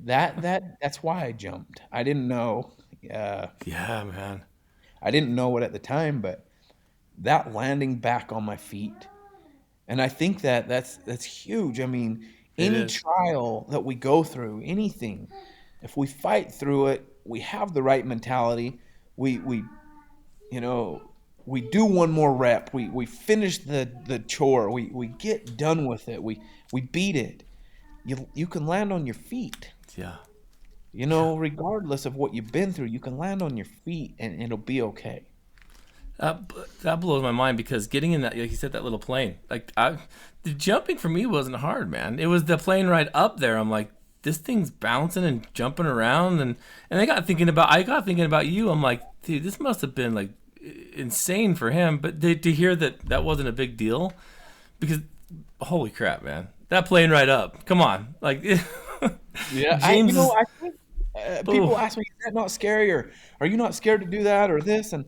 That's why I jumped. I didn't know. Uh, Yeah, man. I didn't know it at the time, but that landing back on my feet. And I think that that's huge. I mean, It any is. trial that we go through, anything, if we fight through it, we have the right mentality. We you know we do one more rep. We finish the chore. We get done with it. We beat it. You can land on your feet. Yeah. Regardless of what you've been through, you can land on your feet and it'll be okay. That blows my mind, because getting in that, like you said, that little plane, the jumping for me wasn't hard, man. It was the plane ride up there. I'm like, this thing's bouncing and jumping around, and I got thinking about you. I'm like, dude, this must have been like insane for him. But to hear that wasn't a big deal, because holy crap, man, that plane ride up. Come on, like Yeah, James is. I think people ask me, "Is that not scary?" Or "Are you not scared to do that?" Or this, and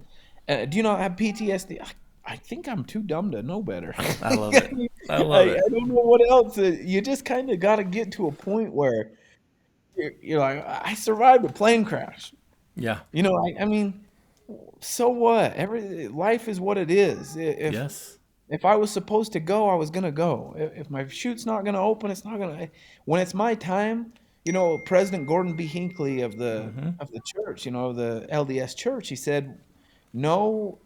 "Do you not have PTSD?" I think I'm too dumb to know better. I love it. I I, love I it. don't know what else. You just kind of got to get to a point where you're like, I survived a plane crash. Yeah. I mean, so what? Every life is what it is. Yes. If I was supposed to go, I was gonna go. If my chute's not gonna open, it's not gonna. When it's my time, President Gordon B. Hinckley of the church, of the LDS Church, he said, "No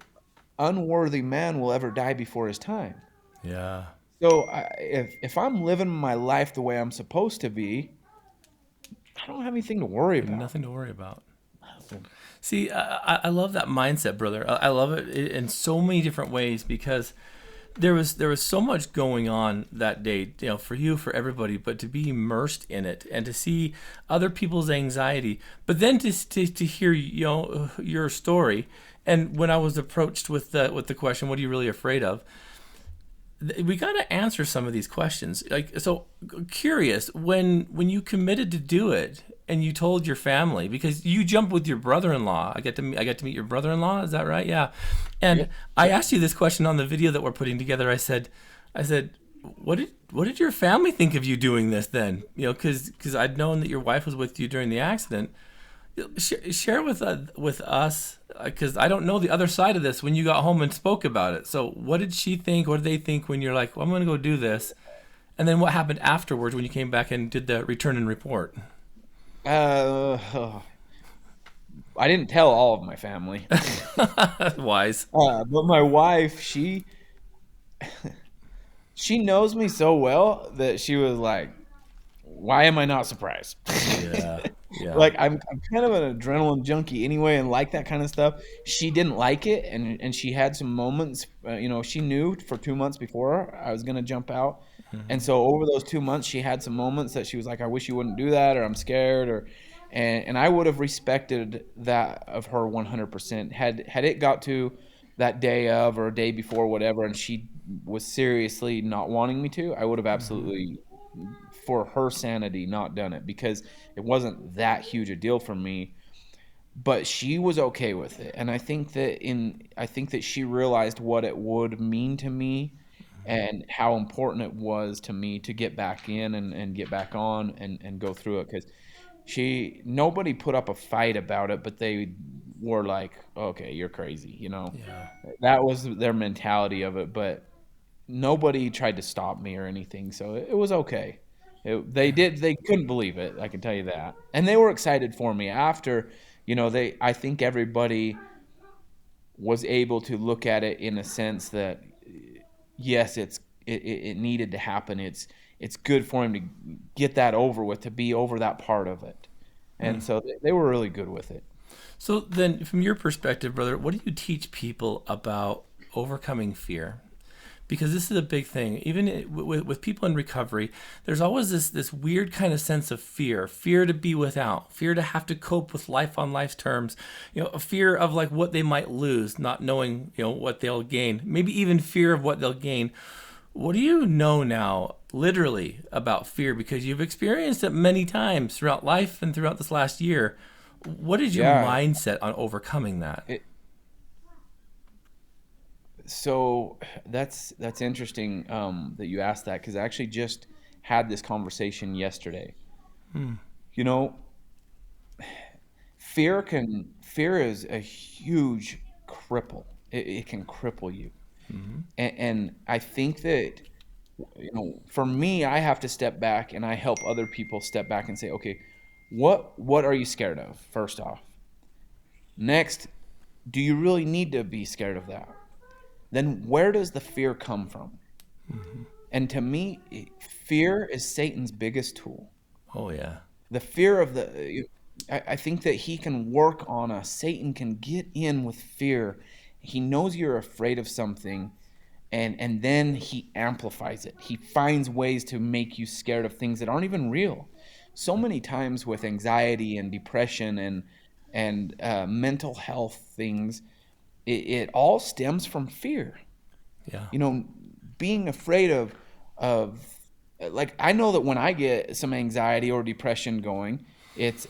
unworthy man will ever die before his time." Yeah. So if I'm living my life the way I'm supposed to be, I don't have anything to worry You have about. nothing to worry about. Nothing. See, I love that mindset, brother. I love it in so many different ways, because there was so much going on that day, for you, for everybody, but to be immersed in it and to see other people's anxiety, but then to hear your story. And when I was approached with the question, what are you really afraid of? We got to answer some of these questions. Like, so curious, when you committed to do it and you told your family, because you jumped with your brother-in-law. I got to meet your brother-in-law. Is that right? Yeah. And I asked you this question on the video that we're putting together. I said, what did your family think of you doing this then? Because I'd known that your wife was with you during the accident. Share with us, because I don't know the other side of this, when you got home and spoke about it. So what did she think? What did they think when you're like, well, I'm going to go do this? And then what happened afterwards when you came back and did the return and report? Uh, I didn't tell all of my family, Wise. but my wife, she knows me so well that she was like, "Why am I not surprised?" Yeah. Yeah. Like, I'm kind of an adrenaline junkie anyway, and like that kind of stuff. She didn't like it, and she had some moments. She knew for 2 months before I was gonna jump out, and so over those 2 months, she had some moments that she was like, "I wish you wouldn't do that," or "I'm scared," and I would have respected that of her 100%. Had it got to that day of or a day before, whatever, and she was seriously not wanting me to, I would have absolutely, for her sanity, not done it, because it wasn't that huge a deal for me. But she was okay with it, and I think that she realized what it would mean to me and how important it was to me to get back in and get back on and go through it, because nobody put up a fight about it, but they were like, okay, you're crazy, Yeah. that was their mentality of it. But nobody tried to stop me or anything, so it was okay. They couldn't believe it, I can tell you that, and they were excited for me after. I think everybody was able to look at it in a sense that, yes, it needed to happen. It's good for him to get that over with, to be over that part of it. And so they were really good with it. So then, from your perspective, brother, what do you teach people about overcoming fear? Because this is a big thing. Even with people in recovery, there's always this weird kind of sense of fear to be without, fear to have to cope with life on life's terms, a fear of like what they might lose, not knowing, what they'll gain, maybe even fear of what they'll gain. What do you know now, literally, about fear? Because you've experienced it many times throughout life and throughout this last year. What is your mindset on overcoming that? So that's interesting that you asked that, because I actually just had this conversation yesterday. Fear is a huge cripple. It can cripple you. And I think that, for me, I have to step back, and I help other people step back and say, okay, what are you scared of, first off? Next, do you really need to be scared of that? Then where does the fear come from? And to me, fear is Satan's biggest tool. Oh, yeah. The fear of I think that he can work on us. Satan can get in with fear. He knows you're afraid of something, and then he amplifies it. He finds ways to make you scared of things that aren't even real. So many times with anxiety and depression and mental health things, it all stems from fear. Yeah. Being afraid of like, I know that when I get some anxiety or depression going, it's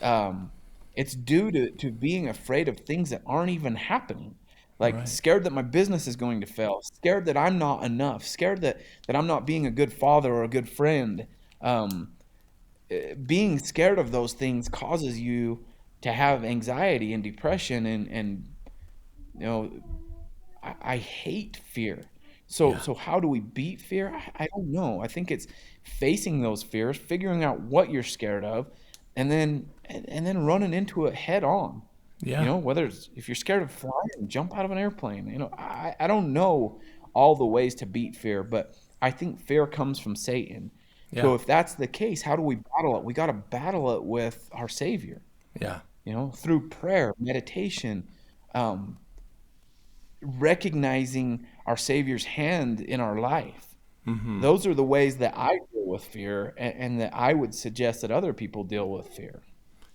due to being afraid of things that aren't even happening. Like, scared that my business is going to fail, scared that I'm not enough, scared that I'm not being a good father or a good friend. Being scared of those things causes you to have anxiety and depression, and I hate fear. So how do we beat fear? I don't know. I think it's facing those fears, figuring out what you're scared of, and then running into it head on. Yeah. Whether if you're scared of flying, jump out of an airplane. I don't know all the ways to beat fear, but I think fear comes from Satan. Yeah. So if that's the case, how do we battle it? We got to battle it with our Savior. Yeah. Through prayer, meditation, recognizing our Savior's hand in our life. Those are the ways that I deal with fear, and that I would suggest that other people deal with fear.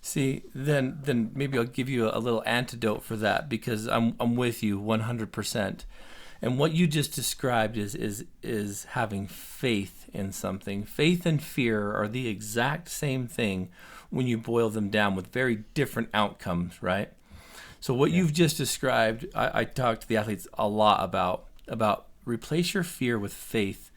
See, then maybe I'll give you a little antidote for that, because I'm with you 100%. And what you just described is having faith in something. Faith and fear are the exact same thing when you boil them down, with very different outcomes, right? So what you've just described, I talk to the athletes a lot about replace your fear with faith.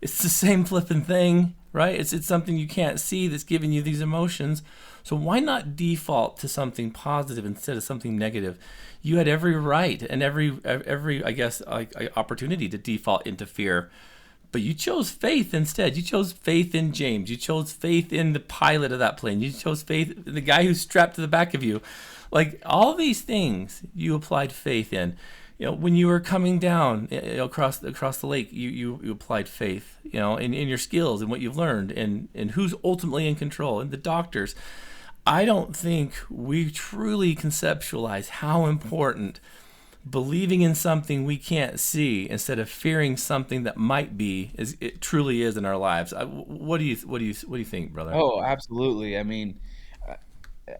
It's the same flipping thing, right? It's something you can't see that's giving you these emotions. So why not default to something positive instead of something negative? You had every right and every I guess opportunity to default into fear, but you chose faith instead. You chose faith in James. You chose faith in the pilot of that plane. You chose faith in the guy who's strapped to the back of you. Like, all these things you applied faith in. When you were coming down across the lake, you applied faith, in your skills and what you've learned, and who's ultimately in control, and the doctors. I don't think we truly conceptualize how important believing in something we can't see instead of fearing something that might be it truly is in our lives. What do you think, brother? Oh, absolutely. I mean,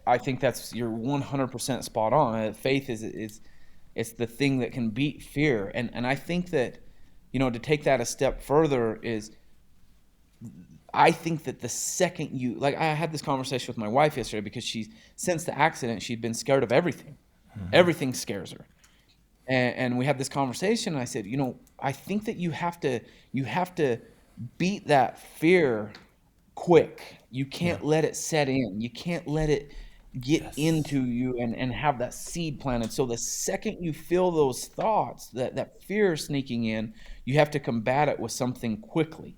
I think you're 100% spot on. Faith is it's the thing that can beat fear. And I think that, to take that a step further is, I think that the second like, I had this conversation with my wife yesterday because since the accident, she'd been scared of everything. Everything scares her. And we had this conversation, and I said, I think that you have to beat that fear quick. You can't let it set in. You can't let it get into you and have that seed planted. So the second you feel those thoughts, that fear sneaking in, you have to combat it with something quickly.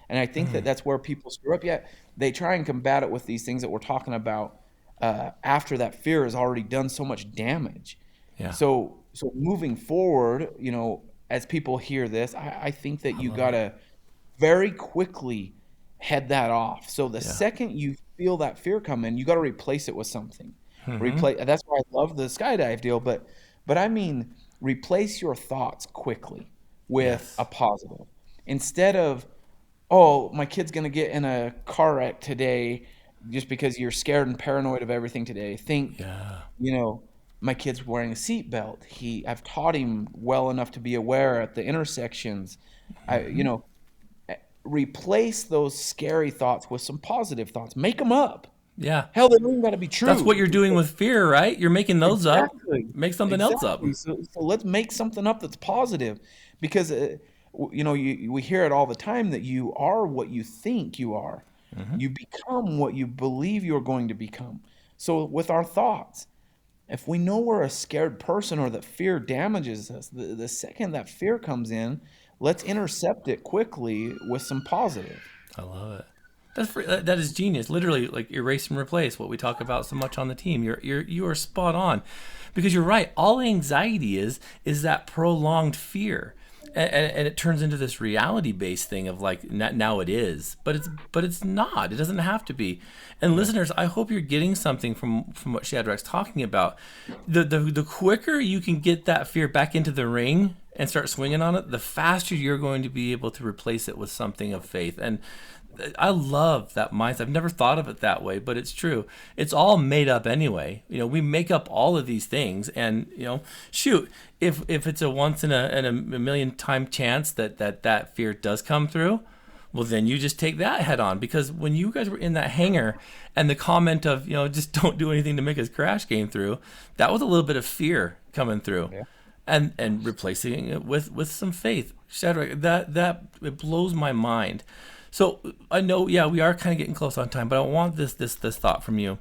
And I think that that's where people screw up. Yeah, they try and combat it with these things that we're talking about after that fear has already done so much damage. Yeah. So moving forward, as people hear this, I think that you got to very quickly head that off. So the second you feel that fear come in, you got to replace it with something. That's why I love the skydive deal, but I mean, replace your thoughts quickly with a positive. Instead of, oh, my kid's going to get in a car wreck today, just because you're scared and paranoid of everything today. Think, my kid's wearing a seatbelt. I've taught him well enough to be aware at the intersections. Replace those scary thoughts with some positive thoughts. Make them up. Yeah. Hell, they don't even got to be true. That's what you're doing with fear, right? You're making those up. Make something else up. So let's make something up that's positive, because we hear it all the time that you are what you think you are. You become what you believe you're going to become. So with our thoughts, if we know we're a scared person or that fear damages us, the second that fear comes in, let's intercept it quickly with some positive. I love it. That is genius. Literally, like, erase and replace, what we talk about so much on the team. You are spot on, because you're right. All anxiety is that prolonged fear. And it turns into this reality-based thing of like, now it is, but it's not. It doesn't have to be. And listeners, I hope you're getting something from what Shadrach's talking about. The quicker you can get that fear back into the ring and start swinging on it, the faster you're going to be able to replace it with something of faith. And I love that mindset. I've never thought of it that way, but it's true. It's all made up anyway. We make up all of these things, and shoot, if it's a once in a million time chance that fear does come through, well, then you just take that head on. Because when you guys were in that hangar and the comment of just don't do anything to make us crash came through, that was a little bit of fear coming through. Yeah. And replacing it with some faith. Shadrach, that it blows my mind. So I know, we are kind of getting close on time, but I want this thought from you.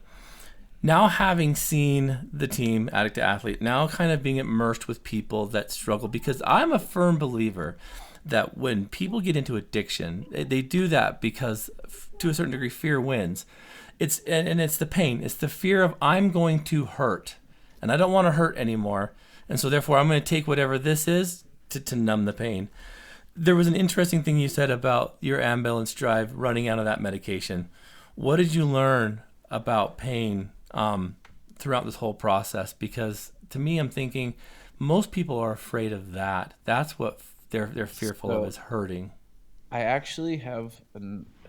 Now, having seen the team, Addict II Athlete, now kind of being immersed with people that struggle, because I'm a firm believer that when people get into addiction, they do that because, to a certain degree, fear wins. It's the pain. It's the fear of, I'm going to hurt, and I don't want to hurt anymore, and so therefore I'm going to take whatever this is to numb the pain. There was an interesting thing you said about your ambulance drive running out of that medication. What did you learn about pain throughout this whole process? Because to me, I'm thinking most people are afraid of that. That's what they're fearful of, is hurting. I actually have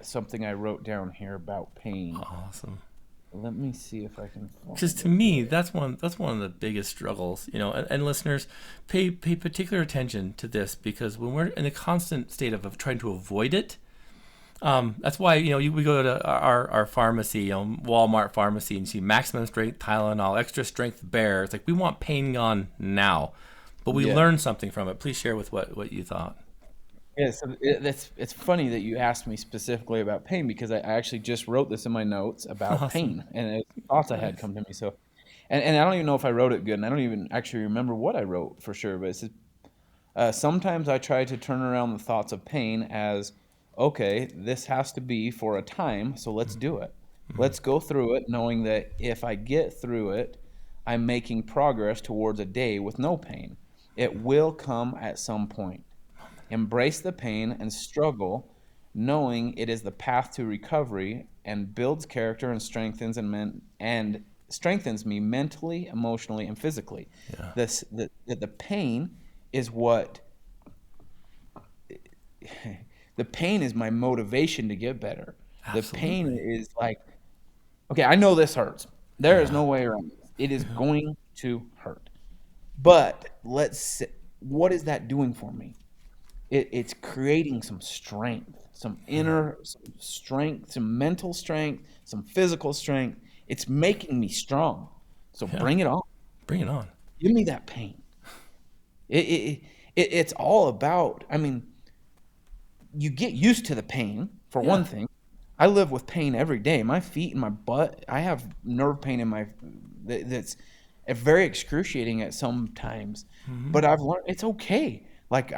something I wrote down here about pain. Awesome. Let me see if I can. Because to me, that's one of the biggest struggles, And listeners, pay particular attention to this, because when we're in a constant state of trying to avoid it, that's why we go to our pharmacy, Walmart pharmacy, and see maximum strength Tylenol, extra strength Bear. It's like we want pain gone now, but we learned something from it. Please share with what you thought. Yeah, so it's funny that you asked me specifically about pain, because I actually just wrote this in my notes about pain, and thoughts I had come to me. So, and I don't even know if I wrote it good, and I don't even actually remember what I wrote for sure. But it says, sometimes I try to turn around the thoughts of pain as, okay, this has to be for a time, so let's do it. Let's go through it, knowing that if I get through it, I'm making progress towards a day with no pain. It will come at some point. Embrace the pain and struggle, knowing it is the path to recovery, and builds character and strengthens strengthens me mentally, emotionally, and physically. Yeah. The pain is what the pain is my motivation to get better. Absolutely. The pain is like, okay, I know this hurts. There is no way around this. It is going to hurt. But what is that doing for me? It's creating some strength, some inner strength, some mental strength, some physical strength. It's making me strong. So bring it on. Bring it on. Give me that pain. It's all about, I mean, you get used to the pain, for one thing. I live with pain every day. My feet and my butt, I have nerve pain in my, that's very excruciating at some times. But I've learned it's okay. Like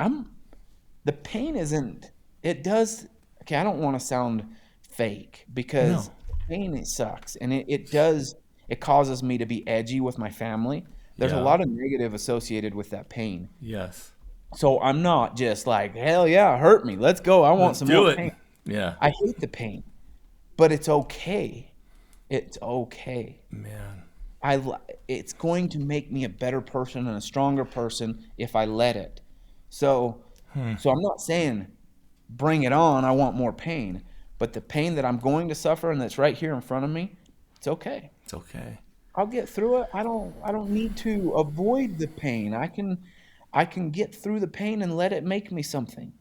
the pain isn't, it does, okay, I don't want to sound fake because pain, it sucks. And it causes me to be edgy with my family. There's a lot of negative associated with that pain. Yes. So I'm not just like, hell yeah, hurt me. Let's go. I want some more pain. Yeah. I hate the pain, but it's okay. It's okay. Man. It's going to make me a better person and a stronger person if I let it. So I'm not saying bring it on. I want more pain, but the pain that I'm going to suffer and that's right here in front of me, it's okay. It's okay. I'll get through it. I don't need to avoid the pain. I can get through the pain and let it make me something.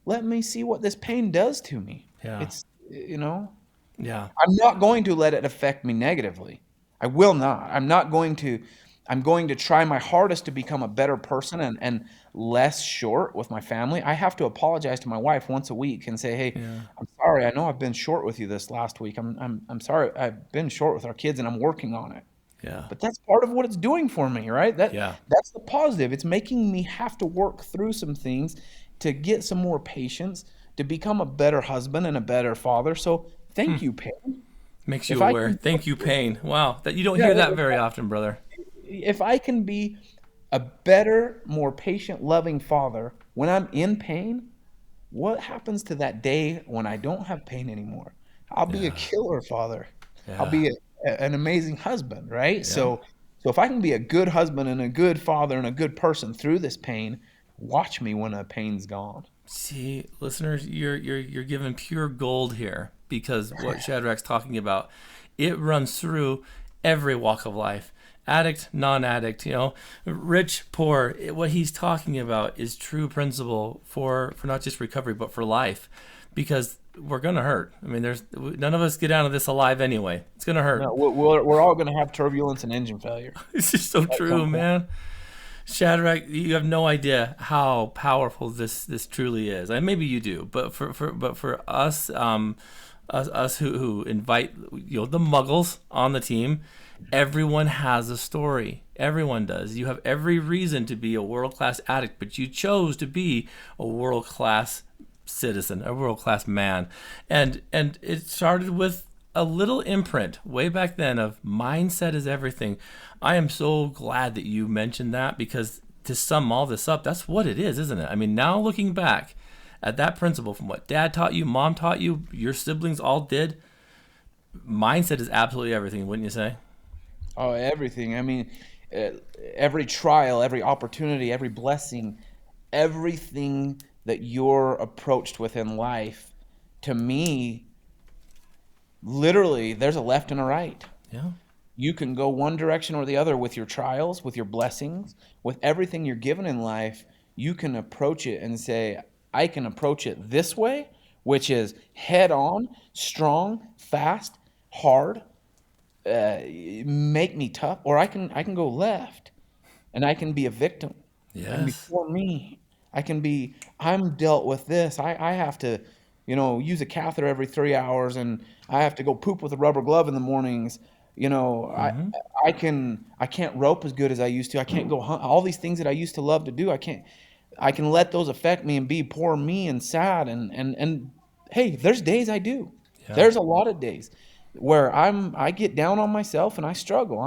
Let me see what this pain does to me. Yeah. It's, Yeah. I'm not going to let it affect me negatively. I will not. I'm going to try my hardest to become a better person and less short with my family. I have to apologize to my wife once a week and say, "Hey, I'm sorry. I know I've been short with you this last week. I'm sorry. I've been short with our kids and I'm working on it." Yeah. But that's part of what it's doing for me, right? That's the positive. It's making me have to work through some things to get some more patience, to become a better husband and a better father. So thank you, pain. Makes you aware. Thank you, pain. Wow. You don't hear that very often, brother. If I can be a better, more patient, loving father when I'm in pain, what happens to that day when I don't have pain anymore? I'll be a killer father. Yeah. I'll be an amazing husband, right? Yeah. So if I can be a good husband and a good father and a good person through this pain, watch me when the pain's gone. See, listeners, you're giving pure gold here, because what Shadrach's talking about, it runs through every walk of life. Addict, non-addict, rich, poor. What he's talking about is true principle for not just recovery, but for life, because we're going to hurt. I mean, none of us get out of this alive anyway. It's going to hurt. No, we're all going to have turbulence and engine failure. It's just so true, man. Shadrach, you have no idea how powerful this truly is. And maybe you do, but for us, us who invite the muggles on the team, everyone has a story. Everyone does. You have every reason to be a world-class addict, but you chose to be a world-class citizen, a world-class man. And it started with a little imprint way back then of mindset is everything. I am so glad that you mentioned that, because to sum all this up, that's what it is, isn't it? I mean, now looking back at that principle from what dad taught you, mom taught you, your siblings all did, mindset is absolutely everything, wouldn't you say? Oh, everything. I mean, every trial, every opportunity, every blessing, everything that you're approached with in life, to me, literally, there's a left and a right. Yeah. You can go one direction or the other with your trials, with your blessings, with everything you're given in life. You can approach it and say, I can approach it this way, which is head on, strong, fast, hard, make me tough, or I can go left and I can be a victim. Yes. And before me, I'm dealt with this. I have to, use a catheter every 3 hours, and I have to go poop with a rubber glove in the mornings. I can't rope as good as I used to. I can't go hunt. All these things that I used to love to do, I can let those affect me and be poor me and sad. And hey, there's days I do. Yeah. There's a lot of days where I get down on myself and I struggle.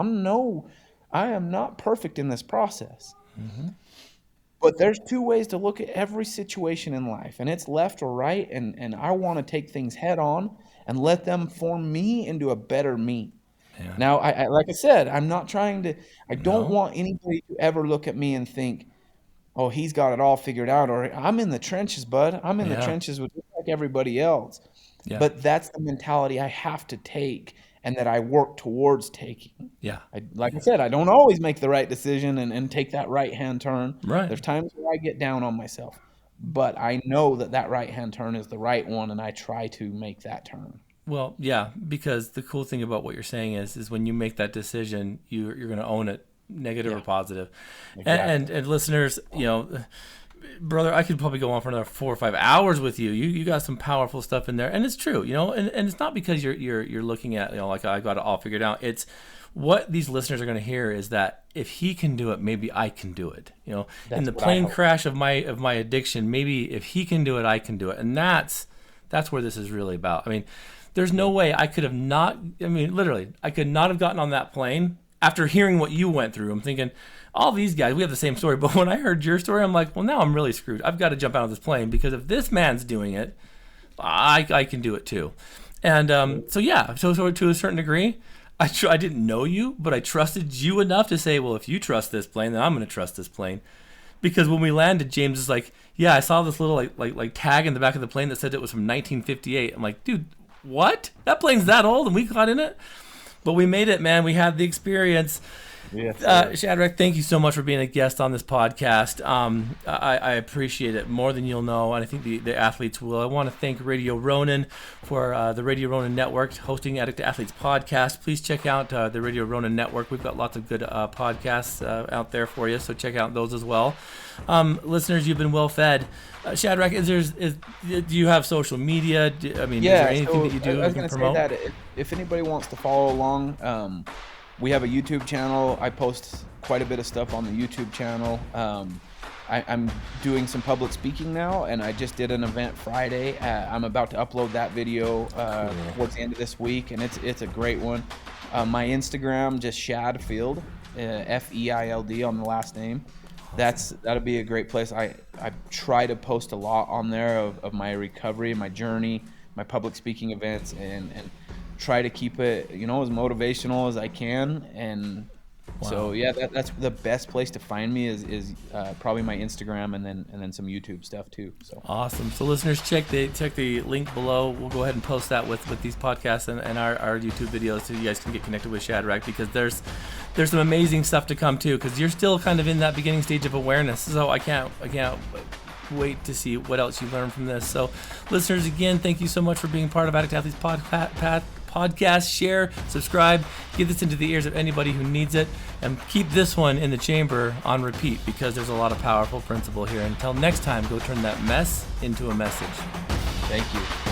I am not perfect in this process. Mm-hmm. But there's two ways to look at every situation in life, and it's left or right. And I want to take things head on and let them form me into a better me. Yeah. Now, I like I said, I'm not trying to. I don't want anybody to ever look at me and think, "Oh, he's got it all figured out," or "I'm in the trenches, bud. I'm in the trenches with just like everybody else." Yeah. But that's the mentality I have to take and that I work towards taking. Yeah. Like I said, I don't always make the right decision and take that right-hand turn. Right. There's times where I get down on myself, but I know that right-hand turn is the right one, and I try to make that turn. Well, yeah, because the cool thing about what you're saying is when you make that decision, you're going to own it, negative or positive. Exactly. And listeners, brother, I could probably go on for another 4 or 5 hours with you. You got some powerful stuff in there, and it's true, and it's not because you're looking at, like I got it all figured out. It's what these listeners are going to hear is that if he can do it, maybe I can do it. In the plane crash of my addiction, maybe if he can do it, I can do it, and that's where this is really about. I mean, there's no way I could have not. I mean, literally, I could not have gotten on that plane after hearing what you went through. I'm thinking, all these guys, we have the same story. But when I heard your story, I'm like, well, now I'm really screwed. I've got to jump out of this plane, because if this man's doing it, I can do it too. And so to a certain degree, I didn't know you, but I trusted you enough to say, well, if you trust this plane, then I'm going to trust this plane. Because when we landed, James is like, yeah, I saw this little like tag in the back of the plane that said it was from 1958. I'm like, dude, what? That plane's that old and we got in it? But we made it, man. We had the experience. Yes, Shadrach, thank you so much for being a guest on this podcast. I appreciate it more than you'll know, and I think the athletes will. I want to thank Radio Ronin for the Radio Ronin Network hosting Addict II Athlete's podcast. Please check out the Radio Ronin Network. We've got lots of good podcasts out there for you, so check out those as well. Listeners, you've been well fed. Shadrach, do you have social media? Is there anything that you do? I was going to say that if anybody wants to follow along, we have a YouTube channel. I post quite a bit of stuff on the YouTube channel. I'm doing some public speaking now, and I just did an event Friday. I'm about to upload that video towards the end of this week, and it's a great one. My Instagram, just Shad Feild, Feild on the last name. That'll be a great place. I try to post a lot on there of my recovery, my journey, my public speaking events, and try to keep it, as motivational as I can. And so that's the best place to find me is probably my Instagram, and then some YouTube stuff too. So awesome. So listeners, check the link below. We'll go ahead and post that with these podcasts and our YouTube videos, so you guys can get connected with Shadrach, because there's some amazing stuff to come too, because you're still kind of in that beginning stage of awareness. So I can't wait to see what else you learn from this. So listeners, again, thank you so much for being part of Addict II Athlete's podcast. Share, subscribe, get this into the ears of anybody who needs it, and keep this one in the chamber on repeat, because there's a lot of powerful principle here. Until next time, go turn that mess into a message. Thank you.